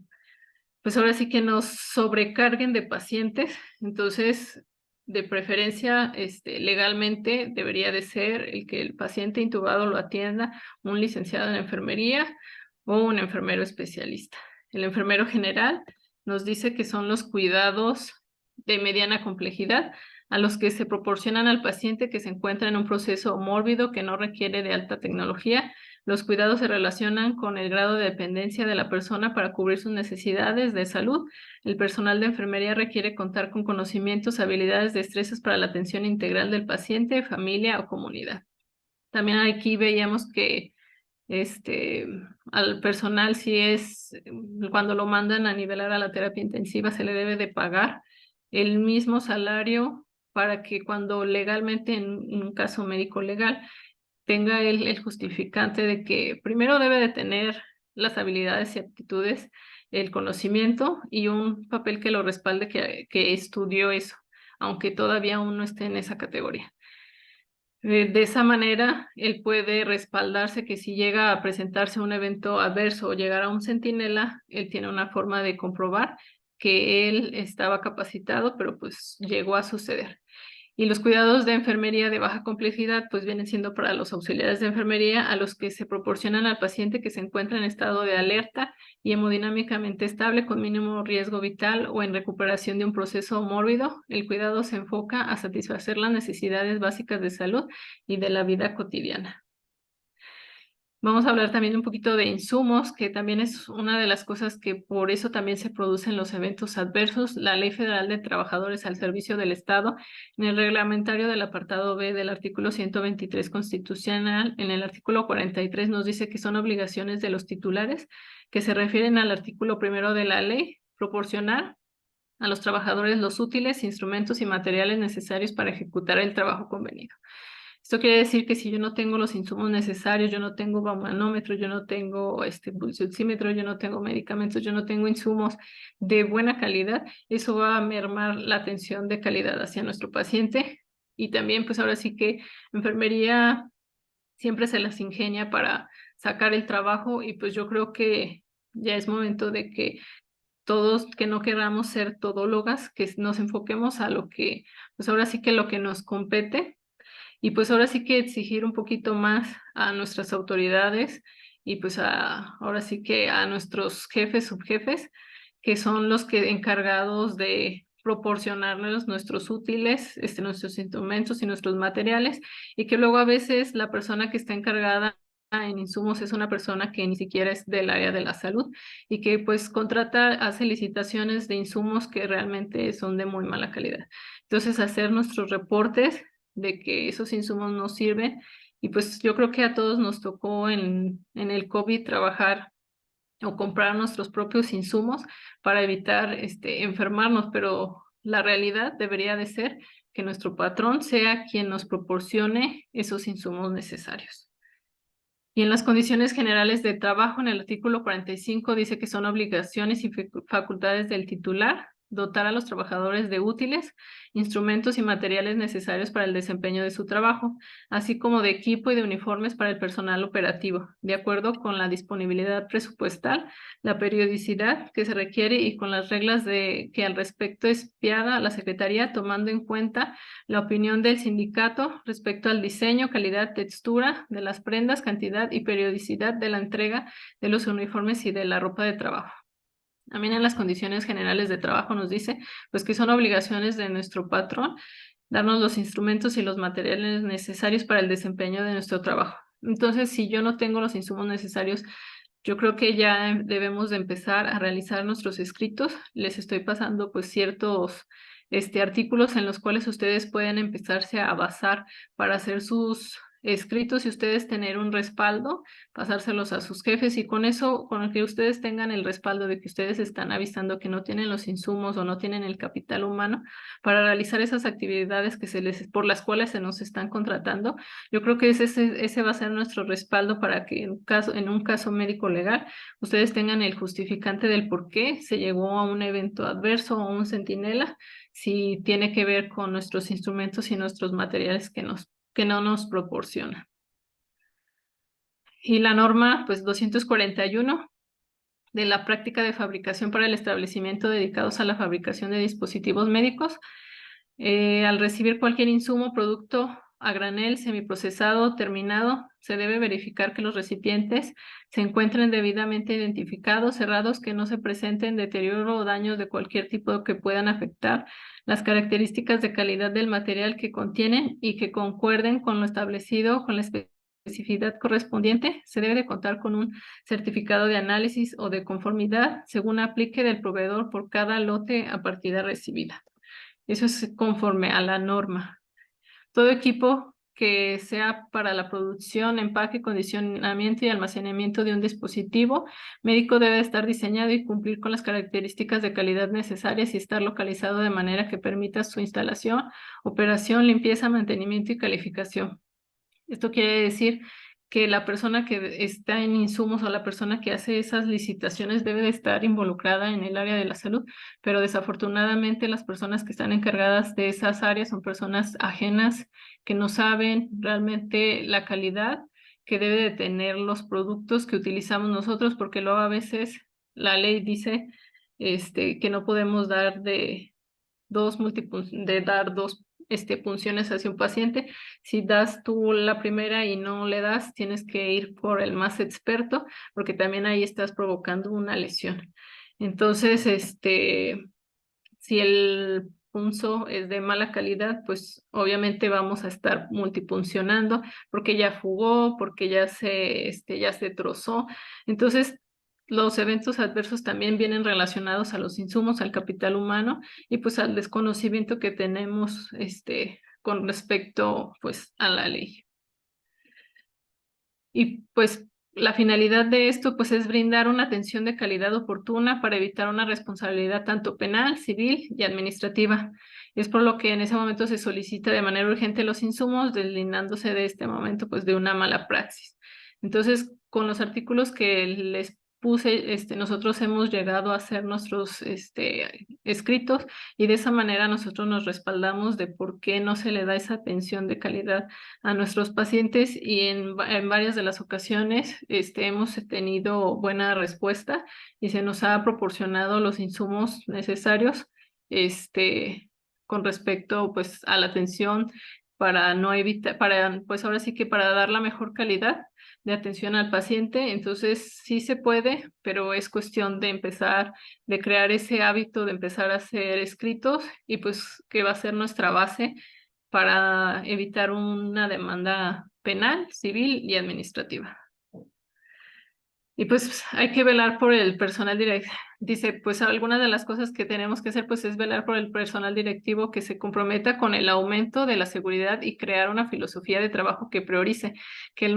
pues ahora sí que nos sobrecarguen de pacientes. Entonces, de preferencia, legalmente debería de ser el que el paciente intubado lo atienda un licenciado en enfermería o un enfermero especialista. El enfermero general nos dice que son los cuidados de mediana complejidad a los que se proporcionan al paciente que se encuentra en un proceso mórbido que no requiere de alta tecnología. Los cuidados se relacionan con el grado de dependencia de la persona para cubrir sus necesidades de salud. El personal de enfermería requiere contar con conocimientos, habilidades, destrezas para la atención integral del paciente, familia o comunidad. También aquí veíamos que al personal cuando lo mandan a nivelar a la terapia intensiva se le debe de pagar el mismo salario para que cuando legalmente en un caso médico legal tenga el justificante de que primero debe de tener las habilidades y aptitudes, el conocimiento y un papel que lo respalde que estudió eso, aunque todavía aún no esté en esa categoría. De esa manera, él puede respaldarse que si llega a presentarse un evento adverso o llegar a un centinela, él tiene una forma de comprobar que él estaba capacitado, pero pues llegó a suceder. Y los cuidados de enfermería de baja complejidad pues vienen siendo para los auxiliares de enfermería a los que se proporcionan al paciente que se encuentra en estado de alerta y hemodinámicamente estable con mínimo riesgo vital o en recuperación de un proceso mórbido. El cuidado se enfoca a satisfacer las necesidades básicas de salud y de la vida cotidiana. Vamos a hablar también un poquito de insumos, que también es una de las cosas que por eso también se producen los eventos adversos. La Ley Federal de Trabajadores al Servicio del Estado, en el reglamentario del apartado B del artículo 123 constitucional, en el artículo 43 nos dice que son obligaciones de los titulares que se refieren al artículo primero de la ley, proporcionar a los trabajadores los útiles, instrumentos y materiales necesarios para ejecutar el trabajo convenido. Esto quiere decir que si yo no tengo los insumos necesarios, yo no tengo manómetro, yo no tengo pulsioxímetro, yo no tengo medicamentos, yo no tengo insumos de buena calidad, eso va a mermar la atención de calidad hacia nuestro paciente. Y también, pues ahora sí que enfermería siempre se las ingenia para sacar el trabajo y pues yo creo que ya es momento de que todos que no queramos ser todólogas, que nos enfoquemos a lo que, pues ahora sí que lo que nos compete y pues ahora sí que exigir un poquito más a nuestras autoridades y pues ahora sí que a nuestros jefes, subjefes, que son los que encargados de proporcionarnos nuestros útiles, nuestros instrumentos y nuestros materiales, y que luego a veces la persona que está encargada en insumos es una persona que ni siquiera es del área de la salud y que pues contrata, hace licitaciones de insumos que realmente son de muy mala calidad. Entonces, hacer nuestros reportes de que esos insumos no sirven. Y pues yo creo que a todos nos tocó en el COVID trabajar o comprar nuestros propios insumos para evitar enfermarnos, pero la realidad debería de ser que nuestro patrón sea quien nos proporcione esos insumos necesarios. Y en las condiciones generales de trabajo, en el artículo 45 dice que son obligaciones y facultades del titular dotar a los trabajadores de útiles, instrumentos y materiales necesarios para el desempeño de su trabajo, así como de equipo y de uniformes para el personal operativo, de acuerdo con la disponibilidad presupuestal, la periodicidad que se requiere y con las reglas que al respecto expiada la Secretaría, tomando en cuenta la opinión del sindicato respecto al diseño, calidad, textura de las prendas, cantidad y periodicidad de la entrega de los uniformes y de la ropa de trabajo. También en las condiciones generales de trabajo nos dice pues que son obligaciones de nuestro patrón darnos los instrumentos y los materiales necesarios para el desempeño de nuestro trabajo. Entonces, si yo no tengo los insumos necesarios, yo creo que ya debemos de empezar a realizar nuestros escritos. Les estoy pasando pues ciertos artículos en los cuales ustedes pueden empezarse a basar para hacer sus escritos y ustedes tener un respaldo, pasárselos a sus jefes y con eso, con el que ustedes tengan el respaldo de que ustedes están avisando que no tienen los insumos o no tienen el capital humano para realizar esas actividades que por las cuales se nos están contratando. Yo creo que ese va a ser nuestro respaldo para que en un caso médico legal ustedes tengan el justificante del por qué se llegó a un evento adverso o un centinela, si tiene que ver con nuestros instrumentos y nuestros materiales que no nos proporciona. Y la norma, pues 241 de la práctica de fabricación para el establecimiento dedicados a la fabricación de dispositivos médicos. Al recibir cualquier insumo, producto a granel, semiprocesado, terminado, se debe verificar que los recipientes se encuentren debidamente identificados, cerrados, que no se presenten deterioro o daños de cualquier tipo que puedan afectar las características de calidad del material que contienen y que concuerden con lo establecido con la especificidad correspondiente. Se debe de contar con un certificado de análisis o de conformidad según aplique del proveedor por cada lote a partida recibida. Eso es conforme a la norma. Todo equipo que sea para la producción, empaque, condicionamiento y almacenamiento de un dispositivo médico debe estar diseñado y cumplir con las características de calidad necesarias y estar localizado de manera que permita su instalación, operación, limpieza, mantenimiento y calificación. Esto quiere decir que la persona que está en insumos o la persona que hace esas licitaciones debe de estar involucrada en el área de la salud, pero desafortunadamente las personas que están encargadas de esas áreas son personas ajenas que no saben realmente la calidad que debe de tener los productos que utilizamos nosotros, porque luego a veces la ley dice que no podemos dar de dar dos punciones hacia un paciente. Si das tú la primera y no le das, tienes que ir por el más experto, porque también ahí estás provocando una lesión. Entonces, si el punzo es de mala calidad, pues obviamente vamos a estar multipuncionando porque ya fugó, porque ya se trozó. Entonces, los eventos adversos también vienen relacionados a los insumos, al capital humano y pues al desconocimiento que tenemos con respecto pues a la ley. Y pues la finalidad de esto pues es brindar una atención de calidad oportuna para evitar una responsabilidad tanto penal, civil y administrativa. Es por lo que en ese momento se solicita de manera urgente los insumos, deslindándose de este momento pues de una mala praxis. Entonces, con los artículos que les puse, nosotros hemos llegado a hacer nuestros escritos y de esa manera nosotros nos respaldamos de por qué no se le da esa atención de calidad a nuestros pacientes y en varias de las ocasiones hemos tenido buena respuesta y se nos ha proporcionado los insumos necesarios con respecto pues a la atención para no evitar, pues ahora sí que para dar la mejor calidad de atención al paciente. Entonces sí se puede, pero es cuestión de empezar, de crear ese hábito, de empezar a hacer escritos y pues que va a ser nuestra base para evitar una demanda penal, civil y administrativa. Y pues hay que velar por el personal directivo. Dice, pues algunas de las cosas que tenemos que hacer pues es velar por el personal directivo que se comprometa con el aumento de la seguridad y crear una filosofía de trabajo que priorice, que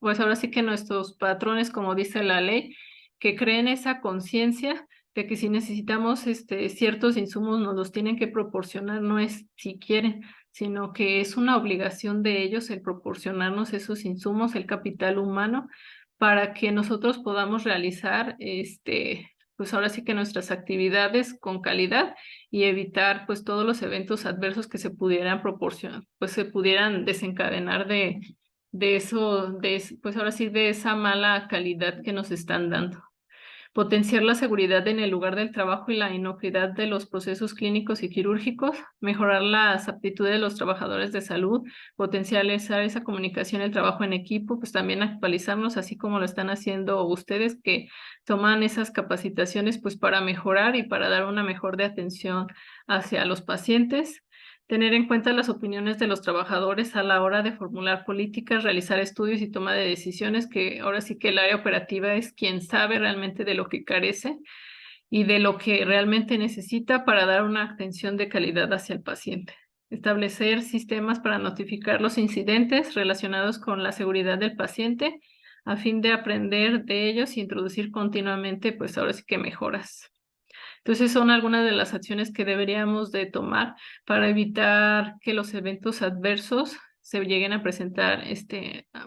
pues ahora sí que nuestros patrones, como dice la ley, que creen esa conciencia de que si necesitamos ciertos insumos nos los tienen que proporcionar, no es si quieren, sino que es una obligación de ellos el proporcionarnos esos insumos, el capital humano, para que nosotros podamos realizar, pues ahora sí que nuestras actividades con calidad y evitar pues todos los eventos adversos que se pudieran proporcionar, pues se pudieran desencadenar de eso, pues ahora sí de esa mala calidad que nos están dando. Potenciar la seguridad en el lugar del trabajo y la inocuidad de los procesos clínicos y quirúrgicos, mejorar las aptitudes de los trabajadores de salud, potencializar esa comunicación, el trabajo en equipo, pues también actualizarnos, así como lo están haciendo ustedes que toman esas capacitaciones pues para mejorar y para dar una mejor de atención hacia los pacientes. Tener en cuenta las opiniones de los trabajadores a la hora de formular políticas, realizar estudios y toma de decisiones, que ahora sí que el área operativa es quien sabe realmente de lo que carece y de lo que realmente necesita para dar una atención de calidad hacia el paciente. Establecer sistemas para notificar los incidentes relacionados con la seguridad del paciente a fin de aprender de ellos y introducir continuamente, pues ahora sí que mejoras. Entonces son algunas de las acciones que deberíamos de tomar para evitar que los eventos adversos se lleguen a presentar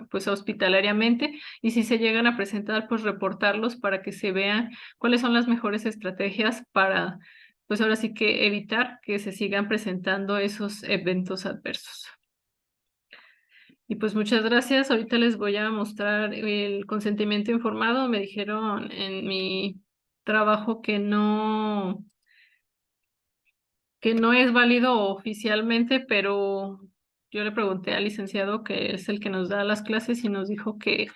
pues hospitalariamente y si se llegan a presentar pues reportarlos para que se vean cuáles son las mejores estrategias para pues ahora sí que evitar que se sigan presentando esos eventos adversos. Y pues muchas gracias. Ahorita les voy a mostrar el consentimiento informado. Me dijeron en mi trabajo que no es válido oficialmente, pero yo le pregunté al licenciado, que es el que nos da las clases, y nos dijo que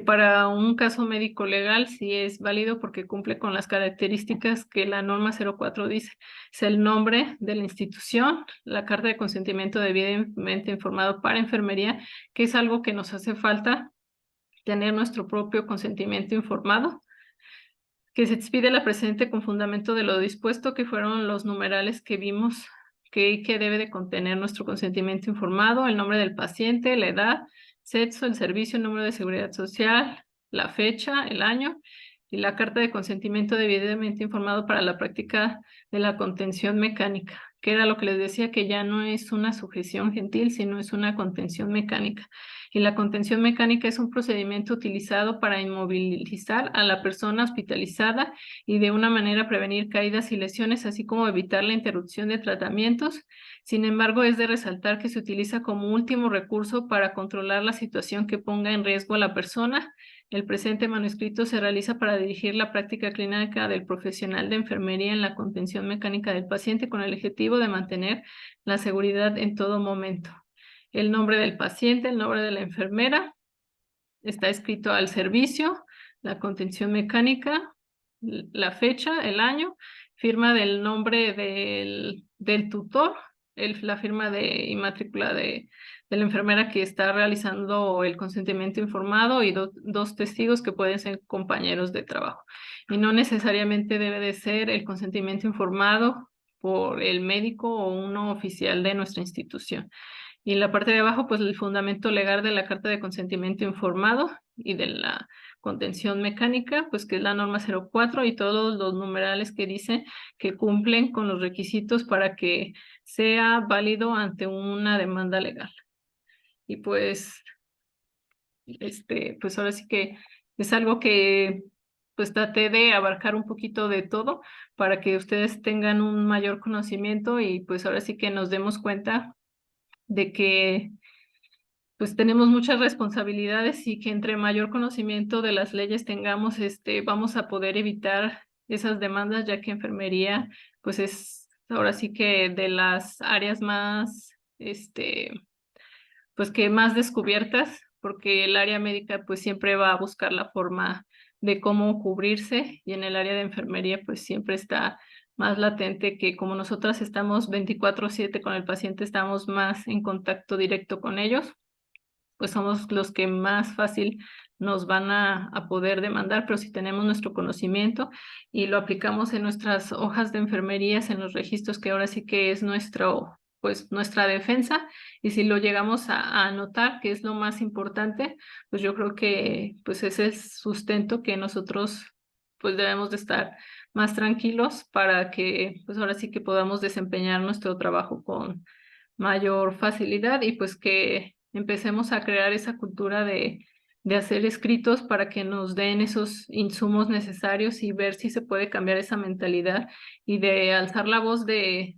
para un caso médico legal sí es válido porque cumple con las características que la norma 04 dice. Es el nombre de la institución, la carta de consentimiento debidamente informado para enfermería, que es algo que nos hace falta, tener nuestro propio consentimiento informado, que se expide la presente con fundamento de lo dispuesto, que fueron los numerales que vimos que debe de contener nuestro consentimiento informado, el nombre del paciente, la edad, sexo, el servicio, el número de seguridad social, la fecha, el año y la carta de consentimiento debidamente informado para la práctica de la contención mecánica, que era lo que les decía, que ya no es una sujeción gentil, sino es una contención mecánica. Y la contención mecánica es un procedimiento utilizado para inmovilizar a la persona hospitalizada y de una manera prevenir caídas y lesiones, así como evitar la interrupción de tratamientos. Sin embargo, es de resaltar que se utiliza como último recurso para controlar la situación que ponga en riesgo a la persona, El presente manuscrito se realiza para dirigir la práctica clínica del profesional de enfermería en la contención mecánica del paciente con el objetivo de mantener la seguridad en todo momento. El nombre del paciente, el nombre de la enfermera, está escrito al servicio, la contención mecánica, la fecha, el año, firma del nombre del tutor, la firma y matrícula de la enfermera que está realizando el consentimiento informado y dos testigos que pueden ser compañeros de trabajo. Y no necesariamente debe de ser el consentimiento informado por el médico o uno oficial de nuestra institución. Y en la parte de abajo, pues el fundamento legal de la Carta de Consentimiento Informado y de la contención mecánica, pues que es la norma 04 y todos los numerales que dicen que cumplen con los requisitos para que sea válido ante una demanda legal. Y pues, pues ahora sí que es algo que pues traté de abarcar un poquito de todo para que ustedes tengan un mayor conocimiento y pues ahora sí que nos demos cuenta de que pues tenemos muchas responsabilidades y que entre mayor conocimiento de las leyes tengamos, vamos a poder evitar esas demandas, ya que enfermería, pues es ahora sí que de las áreas más, pues que más descubiertas, porque el área médica pues siempre va a buscar la forma de cómo cubrirse y en el área de enfermería pues siempre está más latente que como nosotras estamos 24/7 con el paciente, estamos más en contacto directo con ellos, pues somos los que más fácil nos van a poder demandar, pero si tenemos nuestro conocimiento y lo aplicamos en nuestras hojas de enfermerías, en los registros, que ahora sí que es pues nuestra defensa, y si lo llegamos a anotar, que es lo más importante, pues yo creo que pues ese es el sustento que nosotros pues debemos de estar más tranquilos para que pues ahora sí que podamos desempeñar nuestro trabajo con mayor facilidad y pues que empecemos a crear esa cultura de hacer escritos para que nos den esos insumos necesarios y ver si se puede cambiar esa mentalidad y de alzar la voz de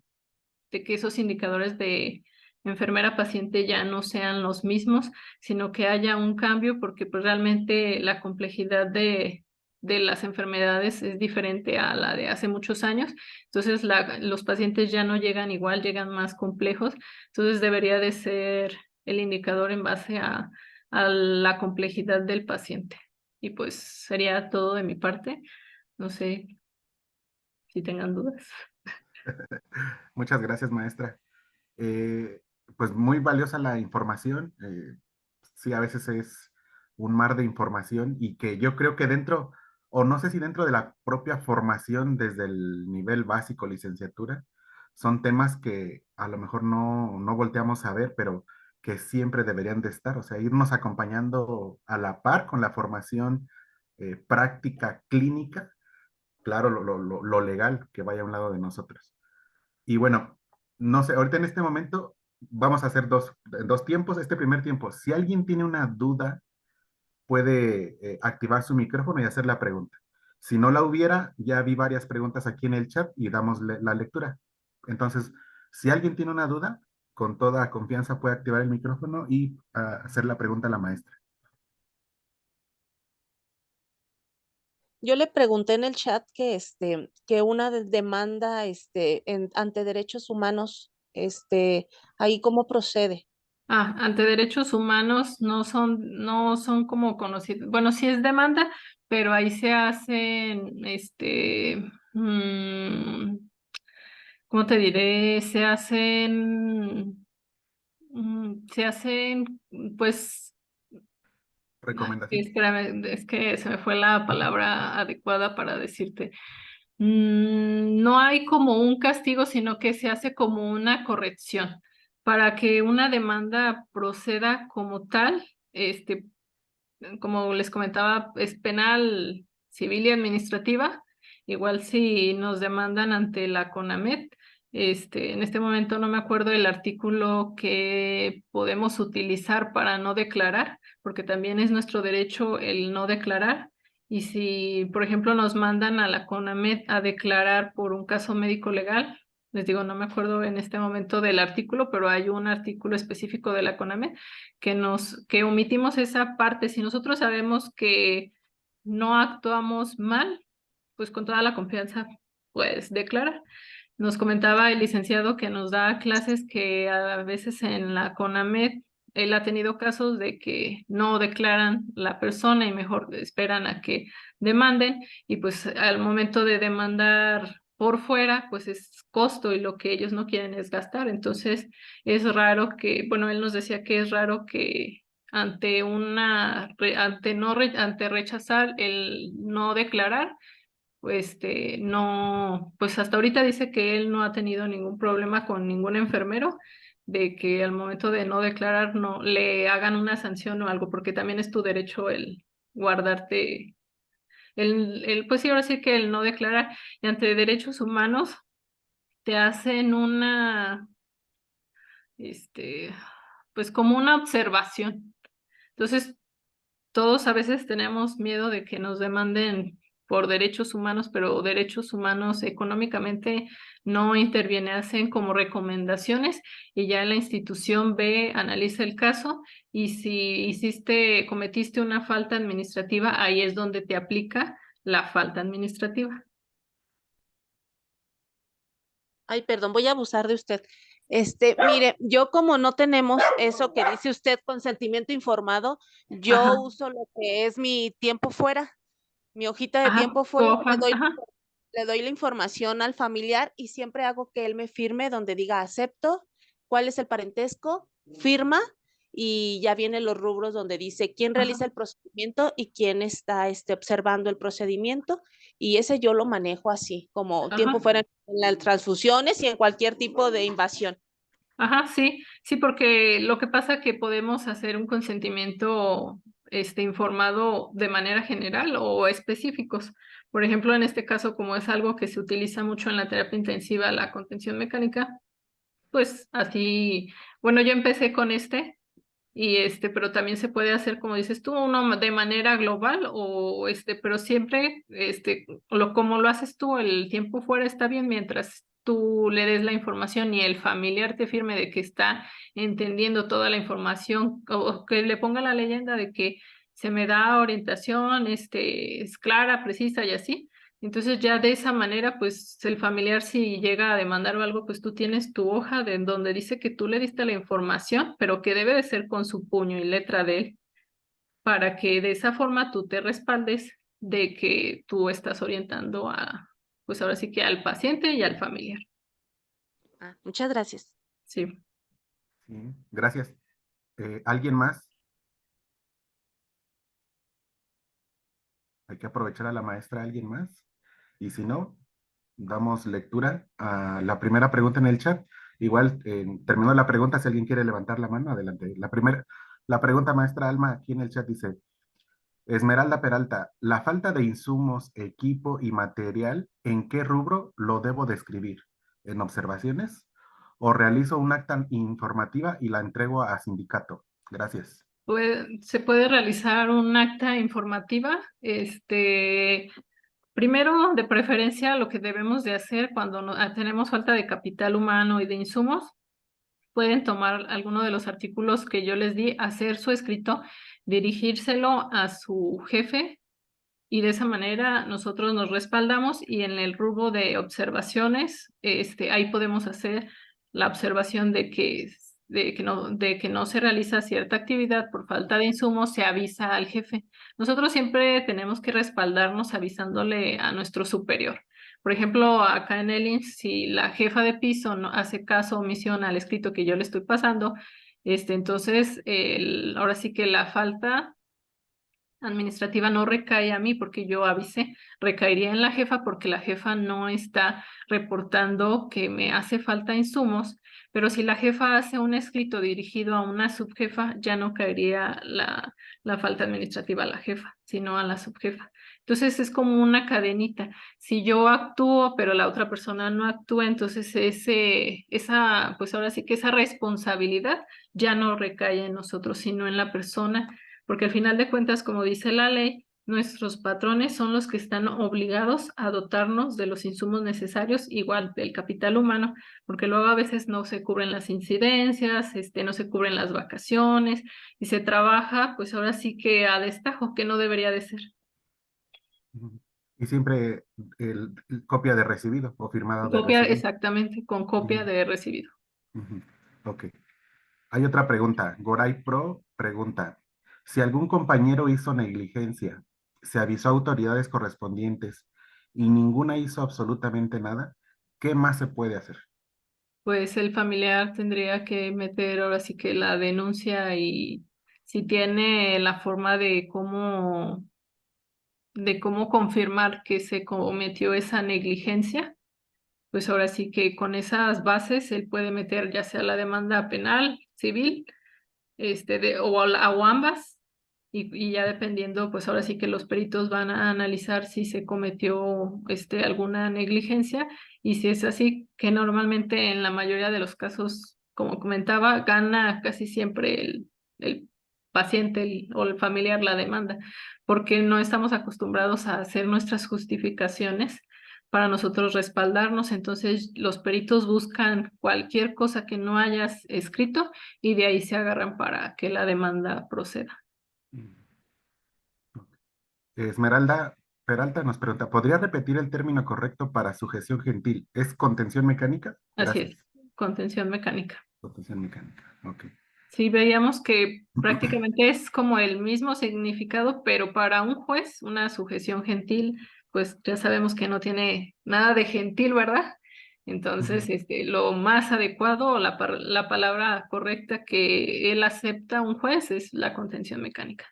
que esos indicadores de enfermera paciente ya no sean los mismos, sino que haya un cambio porque pues realmente la complejidad de las enfermedades es diferente a la de hace muchos años. Entonces los pacientes ya no llegan igual, llegan más complejos. Entonces debería de ser el indicador en base a la complejidad del paciente. Y pues sería todo de mi parte. No sé si tengan dudas. Muchas gracias, maestra. Pues muy valiosa la información. Sí, a veces es un mar de información y que yo creo que dentro, o no sé si dentro de la propia formación desde el nivel básico, licenciatura, son temas que a lo mejor no volteamos a ver, pero que siempre deberían de estar, o sea, irnos acompañando a la par con la formación práctica clínica, claro, lo legal que vaya a un lado de nosotros. Y bueno, no sé, ahorita en este momento vamos a hacer dos tiempos. Este primer tiempo, si alguien tiene una duda, puede activar su micrófono y hacer la pregunta. Si no la hubiera, ya vi varias preguntas aquí en el chat y damos la lectura. Entonces, si alguien tiene una duda, con toda confianza puede activar el micrófono y hacer la pregunta a la maestra. Yo le pregunté en el chat que, que una demanda, ante derechos humanos, ahí cómo procede. Ante derechos humanos no son como conocidos. Bueno, sí es demanda, pero ahí se hacen, ¿cómo te diré? Se hacen, pues, Recomendación. espérame, es que se me fue la palabra adecuada para decirte. No hay como un castigo, sino que se hace como una corrección. Para que una demanda proceda como tal, como les comentaba, es penal, civil y administrativa. Igual si nos demandan ante la CONAMED, en este momento no me acuerdo el artículo que podemos utilizar para no declarar, porque también es nuestro derecho el no declarar. Y si, por ejemplo, nos mandan a la CONAMED a declarar por un caso médico legal, Les digo, no me acuerdo en este momento del artículo, pero hay un artículo específico de la CONAME que omitimos esa parte. Si nosotros sabemos que no actuamos mal, pues con toda la confianza, pues declarar. Nos comentaba el licenciado que nos da clases que a veces en la CONAMED él ha tenido casos de que no declaran la persona y mejor esperan a que demanden y pues al momento de demandar por fuera, pues es costo y lo que ellos no quieren es gastar. Entonces es raro que, bueno, él nos decía que es raro que ante rechazar el no declarar, no, pues hasta ahorita dice que él no ha tenido ningún problema con ningún enfermero de que al momento de no declarar no le hagan una sanción o algo, porque también es tu derecho el guardarte, pues sí, ahora sí que el no declarar. Y ante derechos humanos te hacen este, pues como una observación. Entonces, todos a veces tenemos miedo de que nos demanden por derechos humanos, pero derechos humanos económicamente no interviene, hacen como recomendaciones y ya la institución ve, analiza el caso y si cometiste una falta administrativa, ahí es donde te aplica la falta administrativa. Ay, perdón, voy a abusar de usted. Mire, yo como no tenemos eso que dice usted, consentimiento informado, yo Ajá, uso lo que es mi tiempo fuera, mi hojita de ajá, tiempo tu fuera, hoja, ajá, le doy la información al familiar y siempre hago que él me firme donde diga acepto, cuál es el parentesco, firma y ya vienen los rubros donde dice quién realiza ajá, el procedimiento y quién está observando el procedimiento y ese yo lo manejo así, como tiempo ajá. fuera en las transfusiones y en cualquier tipo de invasión. Ajá, sí, sí, porque lo que pasa es que podemos hacer un consentimiento informado de manera general o específicos. Por ejemplo, en este caso, como es algo que se utiliza mucho en la terapia intensiva, la contención mecánica, pues así, bueno, yo empecé con pero también se puede hacer, como dices tú, uno de manera global o pero siempre, como lo haces tú, el tiempo fuera está bien mientras tú le des la información y el familiar te firme de que está entendiendo toda la información o que le ponga la leyenda de que se me da orientación, es clara, precisa y así. Entonces ya de esa manera, pues el familiar si llega a demandar o algo, pues tú tienes tu hoja de donde dice que tú le diste la información, pero que debe de ser con su puño y letra de él, para que de esa forma tú te respaldes de que tú estás orientando pues ahora sí que al paciente y al familiar. Ah, muchas gracias. Sí. Sí, gracias. ¿Alguien más? Hay que aprovechar a la maestra, ¿alguien más? Y si no, damos lectura a la primera pregunta en el chat. Igual, terminó la pregunta, si alguien quiere levantar la mano, adelante. La pregunta, maestra Alma, aquí en el chat dice, Esmeralda Peralta, la falta de insumos, equipo y material, ¿en qué rubro lo debo describir? ¿En observaciones? ¿O realizo un acta informativa y la entrego a sindicato? Gracias. Se puede realizar un acta informativa, primero, de preferencia, lo que debemos de hacer cuando tenemos falta de capital humano y de insumos, pueden tomar alguno de los artículos que yo les di, hacer su escrito, dirigírselo a su jefe y de esa manera nosotros nos respaldamos y en el rubro de observaciones, ahí podemos hacer la observación de que no se realiza cierta actividad por falta de insumos, se avisa al jefe. Nosotros siempre tenemos que respaldarnos avisándole a nuestro superior. Por ejemplo, acá en el IMSS, si la jefa de piso no hace caso o omisión al escrito que yo le estoy pasando, entonces ahora sí que la falta administrativa no recae a mí porque yo avisé, recaería en la jefa porque la jefa no está reportando que me hace falta insumos, pero si la jefa hace un escrito dirigido a una subjefa, ya no caería la falta administrativa a la jefa, sino a la subjefa. Entonces es como una cadenita. Si yo actúo, pero la otra persona no actúa, entonces pues ahora sí que esa responsabilidad ya no recae en nosotros, sino en la persona porque al final de cuentas, como dice la ley, nuestros patrones son los que están obligados a dotarnos de los insumos necesarios, igual del capital humano, porque luego a veces no se cubren las incidencias, no se cubren las vacaciones y se trabaja, pues ahora sí que a destajo, que no debería de ser. Ujú. Y siempre el copia de recibido o firmada de Copia, recibido. exactamente, con copia Ujú, de recibido. ujú. Ok. Hay otra pregunta. Goray Pro pregunta, si algún compañero hizo negligencia, se avisó a autoridades correspondientes y ninguna hizo absolutamente nada, ¿qué más se puede hacer? Pues el familiar tendría que meter ahora sí que la denuncia y si tiene la forma de cómo confirmar que se cometió esa negligencia, pues ahora sí que con esas bases él puede meter ya sea la demanda penal, civil, o ambas, y ya dependiendo, pues ahora sí que los peritos van a analizar si se cometió alguna negligencia, y si es así, que normalmente en la mayoría de los casos, como comentaba, gana casi siempre el paciente o el familiar la demanda, porque no estamos acostumbrados a hacer nuestras justificaciones para nosotros respaldarnos. Entonces los peritos buscan cualquier cosa que no hayas escrito y de ahí se agarran para que la demanda proceda. Esmeralda Peralta nos pregunta, ¿podría repetir el término correcto para sujeción gentil? ¿Es contención mecánica? Así Gracias. es, contención mecánica. Contención mecánica. Ok. Sí, veíamos que prácticamente es como el mismo significado, pero para un juez, una sujeción gentil, pues ya sabemos que no tiene nada de gentil, ¿verdad? Entonces, Ujú. lo más adecuado o la palabra correcta que él acepta un juez es la contención mecánica.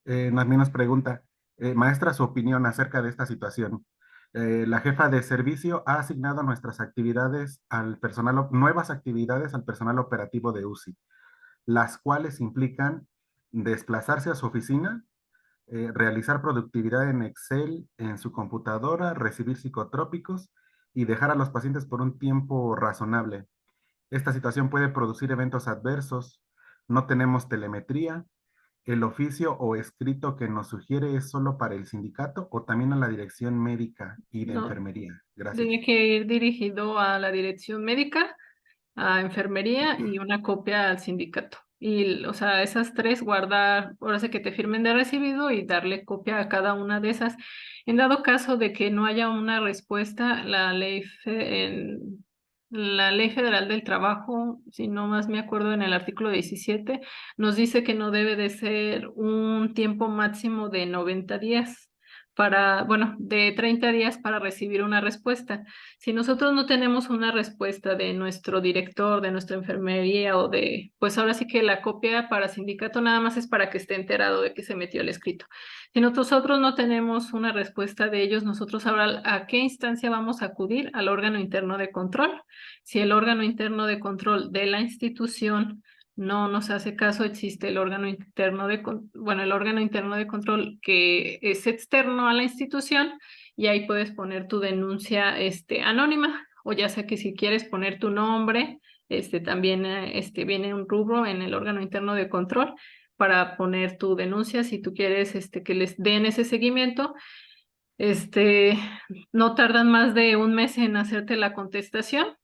También nos pregunta, maestra, su opinión acerca de esta situación. La jefa de servicio ha asignado nuestras actividades al personal, nuevas actividades al personal operativo de UCI, las cuales implican desplazarse a su oficina, realizar productividad en Excel, en su computadora, recibir psicotrópicos y dejar a los pacientes por un tiempo razonable. Esta situación puede producir eventos adversos. No tenemos telemetría. ¿El oficio o escrito que nos sugiere es solo para el sindicato o también a la dirección médica y de No, enfermería? Gracias. tiene que ir dirigido a la dirección médica, a enfermería y una copia al sindicato. Y, o sea, esas tres guardar, ahora sí que te firmen de recibido y darle copia a cada una de esas. En dado caso de que no haya una respuesta, la Ley Federal del Trabajo, si no más me acuerdo en el artículo 17, nos dice que no debe de ser un tiempo máximo de 90 días bueno, de 30 días para recibir una respuesta. Si nosotros no tenemos una respuesta de nuestro director, de nuestra enfermería pues ahora sí que la copia para sindicato nada más es para que esté enterado de que se metió el escrito. Si nosotros no tenemos una respuesta de ellos, nosotros ahora a qué instancia vamos a acudir al órgano interno de control. Si el órgano interno de control de la institución no nos hace caso, existe el órgano interno el órgano interno de control que es externo a la institución, y ahí puedes poner tu denuncia anónima, o ya sea que si quieres poner tu nombre, también viene un rubro en el órgano interno de control para poner tu denuncia si tú quieres que les den ese seguimiento. este no tardan más de un mes en hacerte la contestación.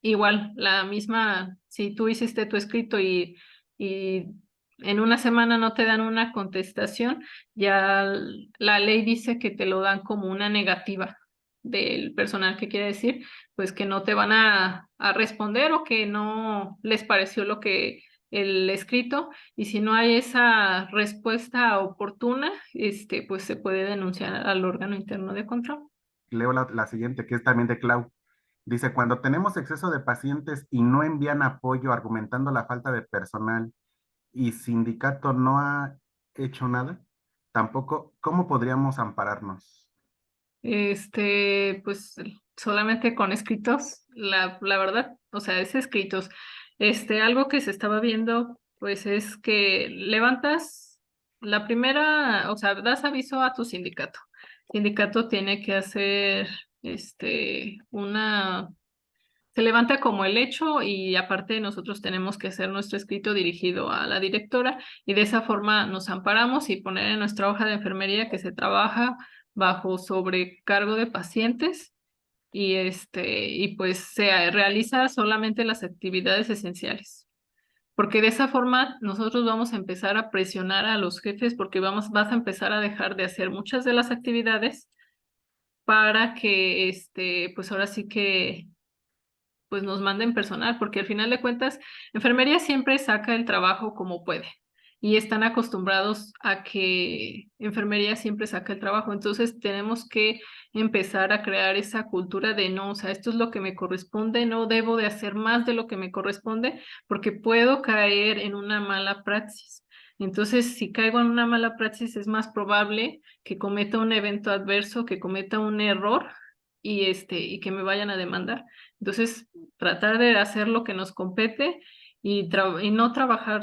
Igual, la misma, si tú hiciste tu escrito y en una semana no te dan una contestación, ya la ley dice que te lo dan como una negativa del personal, que quiere decir, pues que no te van a responder o que no les pareció lo que el escrito, y si no hay esa respuesta oportuna, pues se puede denunciar al órgano interno de control. Leo la siguiente, que es también de Clau. Dice, cuando tenemos exceso de pacientes y no envían apoyo argumentando la falta de personal y sindicato no ha hecho nada, tampoco, ¿cómo podríamos ampararnos? Pues solamente con escritos, la verdad, o sea, es escritos. Algo que se estaba viendo, pues es que levantas la primera, o sea, das aviso a tu sindicato. Sindicato tiene que hacer, una se levanta como el hecho y aparte nosotros tenemos que hacer nuestro escrito dirigido a la directora y de esa forma nos amparamos y poner en nuestra hoja de enfermería que se trabaja bajo sobrecargo de pacientes y pues se realiza solamente las actividades esenciales. Porque de esa forma nosotros vamos a empezar a presionar a los jefes porque vas a empezar a dejar de hacer muchas de las actividades para que pues ahora sí que pues nos manden personal, porque al final de cuentas, enfermería siempre saca el trabajo como puede y están acostumbrados a que enfermería siempre saca el trabajo. Entonces tenemos que empezar a crear esa cultura de no, o sea, esto es lo que me corresponde, no debo de hacer más de lo que me corresponde porque puedo caer en una mala praxis. Entonces, si caigo en una mala praxis, es más probable que cometa un evento adverso, que cometa un error y que me vayan a demandar. Entonces, tratar de hacer lo que nos compete y no trabajar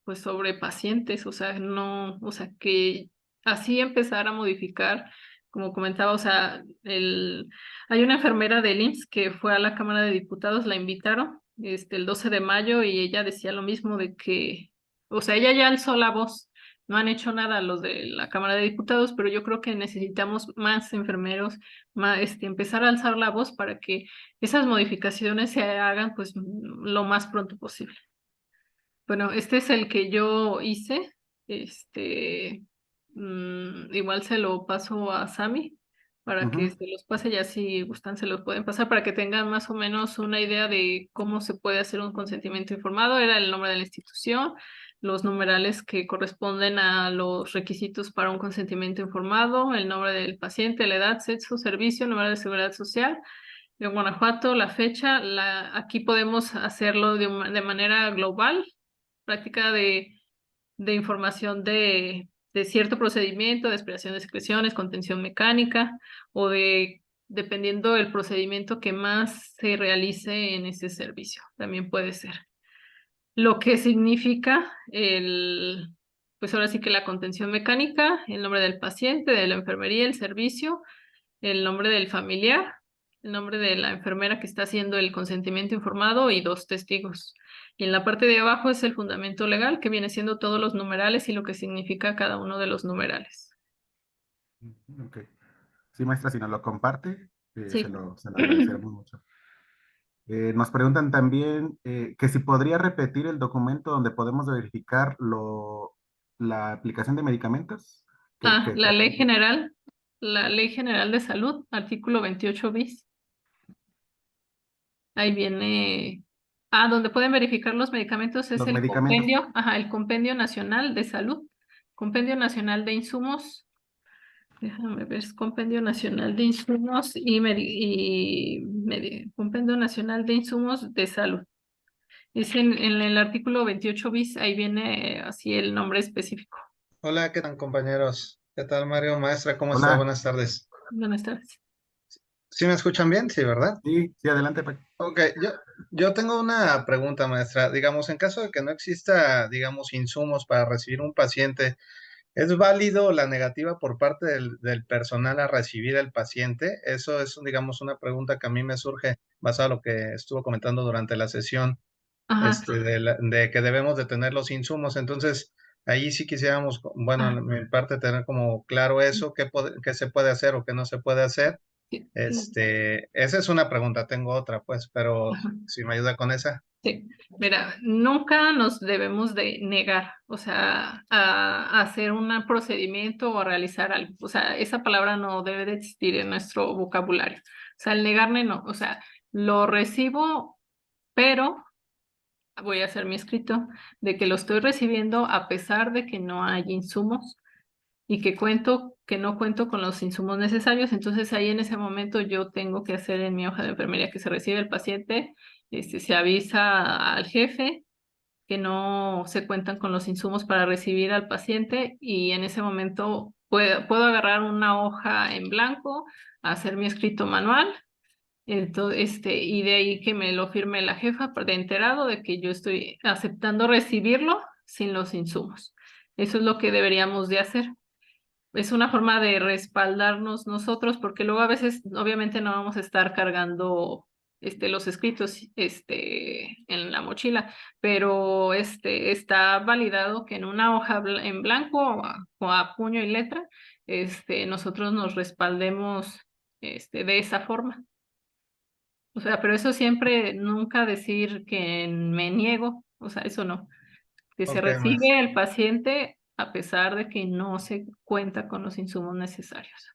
pues sobre pacientes, o sea, no, o sea, que así empezar a modificar, como comentaba, o sea, hay una enfermera del IMSS que fue a la Cámara de Diputados, la invitaron, el 12 de mayo y ella decía lo mismo de que, o sea, ella ya alzó la voz. No han hecho nada los de la Cámara de Diputados, pero yo creo que necesitamos más enfermeros, empezar a alzar la voz para que esas modificaciones se hagan pues lo más pronto posible. Bueno, este es el que yo hice. Igual se lo paso a Sami para que Ujú. se los pase ya si gustan se los pueden pasar para que tengan más o menos una idea de cómo se puede hacer un consentimiento informado. Era el nombre de la institución, los numerales que corresponden a los requisitos para un consentimiento informado, el nombre del paciente, la edad, sexo, servicio, número de seguridad social de Guanajuato, la fecha, aquí podemos hacerlo de manera global, práctica de información de cierto procedimiento, de aspiración de secreciones, contención mecánica o dependiendo del procedimiento que más se realice en ese servicio, también puede ser. Lo que significa pues ahora sí que la contención mecánica, el nombre del paciente, de la enfermería, el servicio, el nombre del familiar, el nombre de la enfermera que está haciendo el consentimiento informado y 2 testigos. Y en la parte de abajo es el fundamento legal, que viene siendo todos los numerales y lo que significa cada uno de los numerales. Ok. Sí, maestra, si nos lo comparte, Sí. se lo agradeceremos mucho. Nos preguntan también que si podría repetir el documento donde podemos verificar la aplicación de medicamentos. Ah, la Ley General de Salud, artículo 28 bis. Ahí viene, donde pueden verificar los medicamentos es Los medicamentos. el Compendio Nacional de Salud, Compendio Nacional de Insumos. Déjame ver, es Compendio Nacional de Insumos Compendio Nacional de Insumos de Salud. Es en el artículo 28 bis, ahí viene así el nombre específico. Hola, ¿qué tal, compañeros? ¿Qué tal, Mario? Maestra, ¿cómo está? Hola. Buenas tardes. Buenas tardes. ¿Sí me escuchan bien? Sí, ¿verdad? Sí, sí, adelante, Paco. Ok, yo tengo una pregunta, maestra. Digamos, en caso de que no exista, digamos, insumos para recibir un paciente, ¿es válido la negativa por parte del personal a recibir al paciente? Eso es, digamos, una pregunta que a mí me surge basado en lo que estuvo comentando durante la sesión, Ajá. de que debemos de tener los insumos. Entonces, ahí sí quisiéramos, bueno, Ah, en mi parte tener como claro eso, qué se puede hacer o qué no se puede hacer. sí. Esa es una pregunta, tengo otra, pues, pero Ajá. si me ayuda con esa. Sí, mira, nunca nos debemos de negar, o sea, a hacer un procedimiento o a realizar algo. O sea, esa palabra no debe de existir en nuestro vocabulario. O sea, el negarme no, o sea, lo recibo, pero voy a hacer mi escrito de que lo estoy recibiendo a pesar de que no hay insumos y que no cuento con los insumos necesarios. Entonces ahí en ese momento yo tengo que hacer en mi hoja de enfermería que se recibe el paciente, se avisa al jefe que no se cuentan con los insumos para recibir al paciente y en ese momento puedo agarrar una hoja en blanco, hacer mi escrito manual. Entonces, y de ahí que me lo firme la jefa de enterado de que yo estoy aceptando recibirlo sin los insumos. Eso es lo que deberíamos de hacer. Es una forma de respaldarnos nosotros, porque luego a veces obviamente no vamos a estar cargando los escritos en la mochila, pero está validado que en una hoja en blanco o a puño y letra, nosotros nos respaldemos de esa forma. O sea, pero eso siempre, nunca decir que me niego, o sea, eso no. Que se Ok, maestra. recibe el paciente a pesar de que no se cuenta con los insumos necesarios.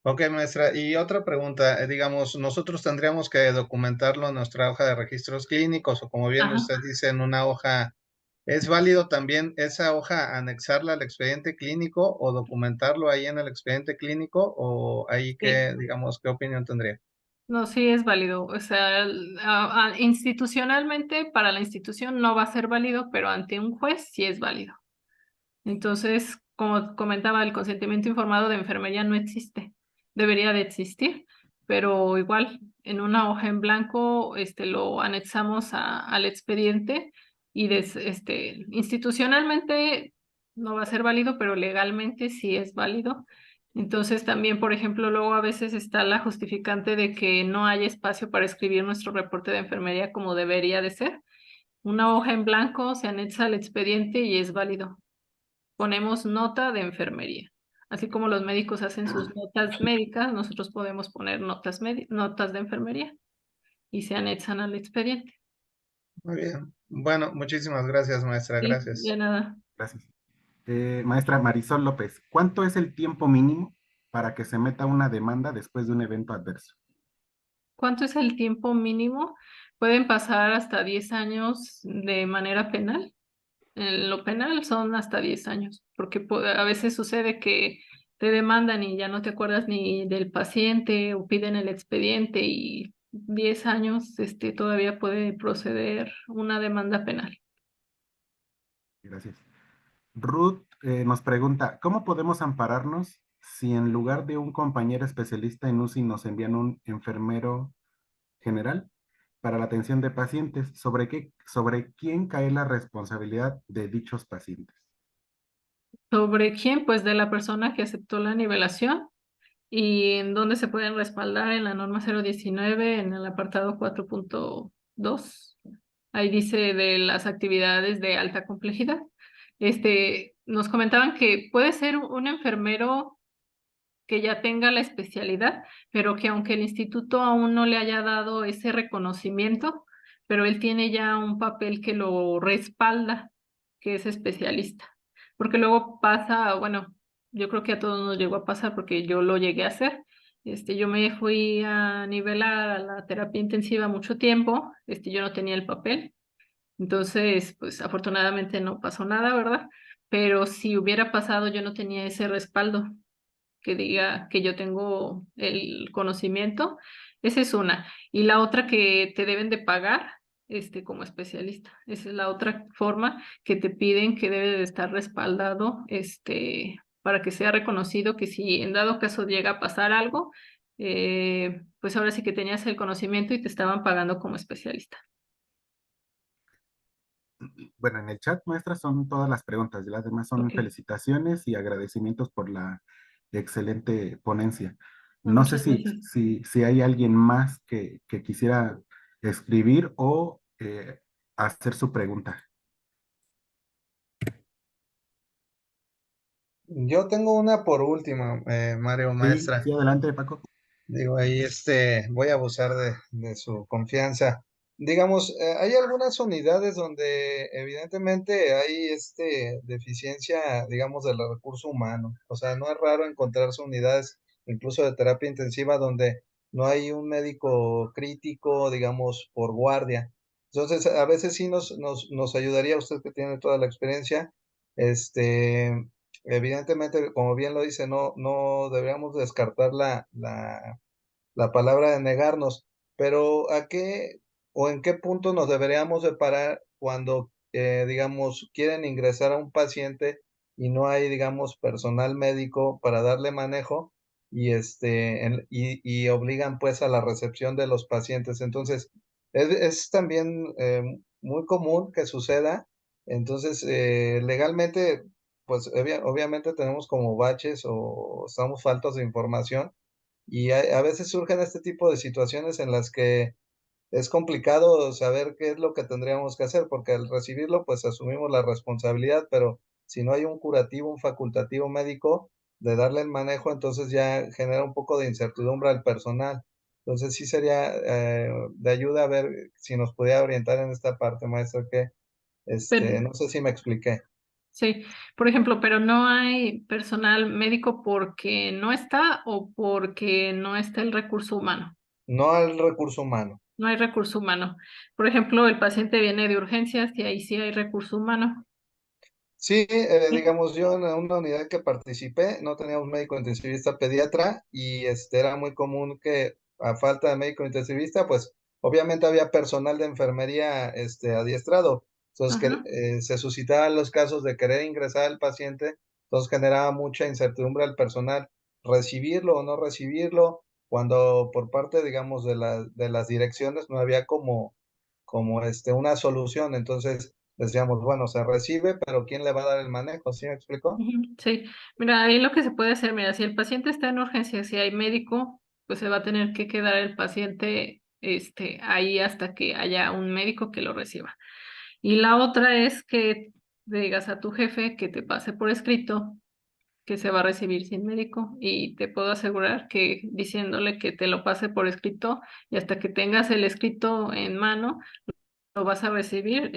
Ok, maestra. Y otra pregunta, digamos, nosotros tendríamos que documentarlo en nuestra hoja de registros clínicos o como bien Ajá. usted dice, en una hoja. ¿Es válido también esa hoja anexarla al expediente clínico o documentarlo ahí en el expediente clínico o ahí Sí. qué, digamos, qué opinión tendría? No, sí es válido. O sea, institucionalmente para la institución no va a ser válido, pero ante un juez sí es válido. Entonces, como comentaba, el consentimiento informado de enfermería no existe. Debería de existir, pero igual en una hoja en blanco lo anexamos al expediente y institucionalmente no va a ser válido, pero legalmente sí es válido. Entonces también, por ejemplo, luego a veces está la justificante de que no hay espacio para escribir nuestro reporte de enfermería como debería de ser. Una hoja en blanco se anexa al expediente y es válido. Ponemos nota de enfermería. Así como los médicos hacen sus notas médicas, nosotros podemos poner notas de enfermería y se anexan al expediente. Muy bien. Bueno, muchísimas gracias, maestra. Sí, de Gracias. nada. Gracias. Maestra Marisol López, ¿cuánto es el tiempo mínimo para que se meta una demanda después de un evento adverso? ¿Cuánto es el tiempo mínimo? Pueden pasar hasta 10 años de manera penal. En lo penal son hasta 10 años, porque a veces sucede que te demandan y ya no te acuerdas ni del paciente o piden el expediente y 10 años todavía puede proceder una demanda penal. Gracias. Ruth nos pregunta, ¿cómo podemos ampararnos si en lugar de un compañero especialista en UCI nos envían un enfermero general para la atención de pacientes? ¿Sobre quién cae la responsabilidad de dichos pacientes? ¿Sobre quién? Pues de la persona que aceptó la nivelación y en dónde se pueden respaldar en la norma 019 en el apartado 4.2. Ahí dice de las actividades de alta complejidad. Nos comentaban que puede ser un enfermero que ya tenga la especialidad, pero que aunque el instituto aún no le haya dado ese reconocimiento, pero él tiene ya un papel que lo respalda, que es especialista. Porque luego pasa, bueno, yo creo que a todos nos llegó a pasar porque yo lo llegué a hacer. Yo me fui a nivelar a la terapia intensiva mucho tiempo, yo no tenía el papel. Entonces, pues afortunadamente no pasó nada, ¿verdad? Pero si hubiera pasado, yo no tenía ese respaldo que diga que yo tengo el conocimiento. Esa es una. Y la otra que te deben de pagar, como especialista. Esa es la otra forma que te piden que debe de estar respaldado, para que sea reconocido que si en dado caso llega a pasar algo, pues ahora sí que tenías el conocimiento y te estaban pagando como especialista. Bueno, en el chat, maestra, son todas las preguntas, y las demás son Ok. felicitaciones y agradecimientos por la excelente ponencia. No, No sé muchas si, gracias. si hay alguien más que quisiera escribir o hacer su pregunta. Yo tengo una por último, Mario, Sí, maestra. sí, adelante, Paco. Digo, ahí voy a abusar de su confianza. Digamos, hay algunas unidades donde evidentemente hay deficiencia, digamos, del recurso humano. O sea, no es raro encontrarse unidades, incluso de terapia intensiva, donde no hay un médico crítico, digamos, por guardia. Entonces, a veces sí nos ayudaría usted que tiene toda la experiencia. Evidentemente, como bien lo dice, no deberíamos descartar la palabra de negarnos, pero ¿a qué o en qué punto nos deberíamos de parar cuando, digamos, quieren ingresar a un paciente y no hay, digamos, personal médico para darle manejo y, y obligan pues a la recepción de los pacientes? Entonces, es también muy común que suceda. Entonces, legalmente, pues obviamente tenemos como baches o estamos faltos de información Y a veces surgen este tipo de situaciones en las que es complicado saber qué es lo que tendríamos que hacer, porque al recibirlo, pues asumimos la responsabilidad, pero si no hay un curativo, un facultativo médico de darle el manejo, entonces ya genera un poco de incertidumbre al personal. Entonces sí sería de ayuda a ver si nos pudiera orientar en esta parte, maestro, que Pero, no sé si me expliqué. sí, por ejemplo, pero no hay personal médico porque no está o porque no está el recurso humano. No al recurso humano. No hay recurso humano. Por ejemplo, el paciente viene de urgencias y ahí sí hay recurso humano. Sí, Sí. digamos, yo en una unidad que participé no teníamos médico intensivista pediatra y era muy común que a falta de médico intensivista, pues obviamente había personal de enfermería adiestrado. Entonces Ajá. se suscitaban los casos de querer ingresar al paciente, entonces generaba mucha incertidumbre al personal recibirlo o no recibirlo, cuando por parte, digamos, de las direcciones no había como una solución. Entonces decíamos, bueno, se recibe, pero ¿quién le va a dar el manejo? ¿Sí me explicó? Ujú. Sí, mira, ahí lo que se puede hacer, mira, si el paciente está en urgencias y hay médico, pues se va a tener que quedar el paciente ahí hasta que haya un médico que lo reciba. Y la otra es que le digas a tu jefe que te pase por escrito que se va a recibir sin médico y te puedo asegurar que diciéndole que te lo pase por escrito y hasta que tengas el escrito en mano, lo vas a recibir,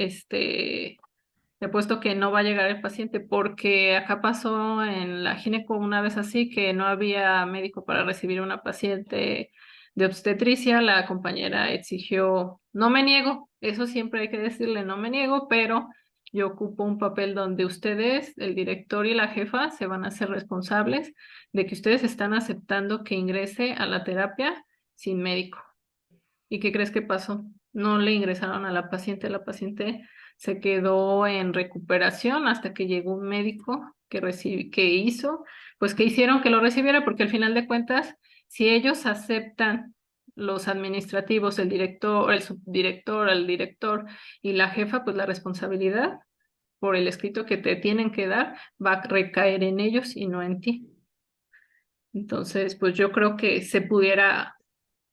te apuesto que no va a llegar el paciente porque acá pasó en la gineco una vez así que no había médico para recibir una paciente de obstetricia. La compañera exigió, no me niego, eso siempre hay que decirle, no me niego, pero yo ocupo un papel donde ustedes, el director y la jefa, se van a hacer responsables de que ustedes están aceptando que ingrese a la terapia sin médico. ¿Y qué crees que pasó? No le ingresaron a la paciente se quedó en recuperación hasta que llegó un médico que hizo, pues que hicieron que lo recibiera, porque al final de cuentas, si ellos aceptan los administrativos, el director, el subdirector, el director y la jefa, pues la responsabilidad por el escrito que te tienen que dar va a recaer en ellos y no en ti. Entonces, pues yo creo que se pudiera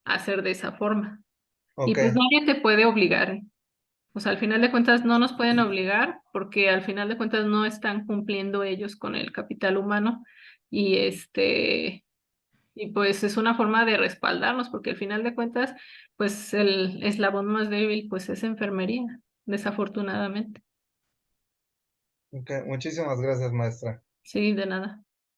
hacer de esa forma. Y Ok, pues nadie te puede obligar, ¿eh? O sea, al final de cuentas no nos pueden obligar porque al final de cuentas no están cumpliendo ellos con el capital humano y y pues es una forma de respaldarnos porque al final de cuentas pues el eslabón más débil pues es enfermería, desafortunadamente. ok. Muchísimas gracias, maestra. Sí, de nada.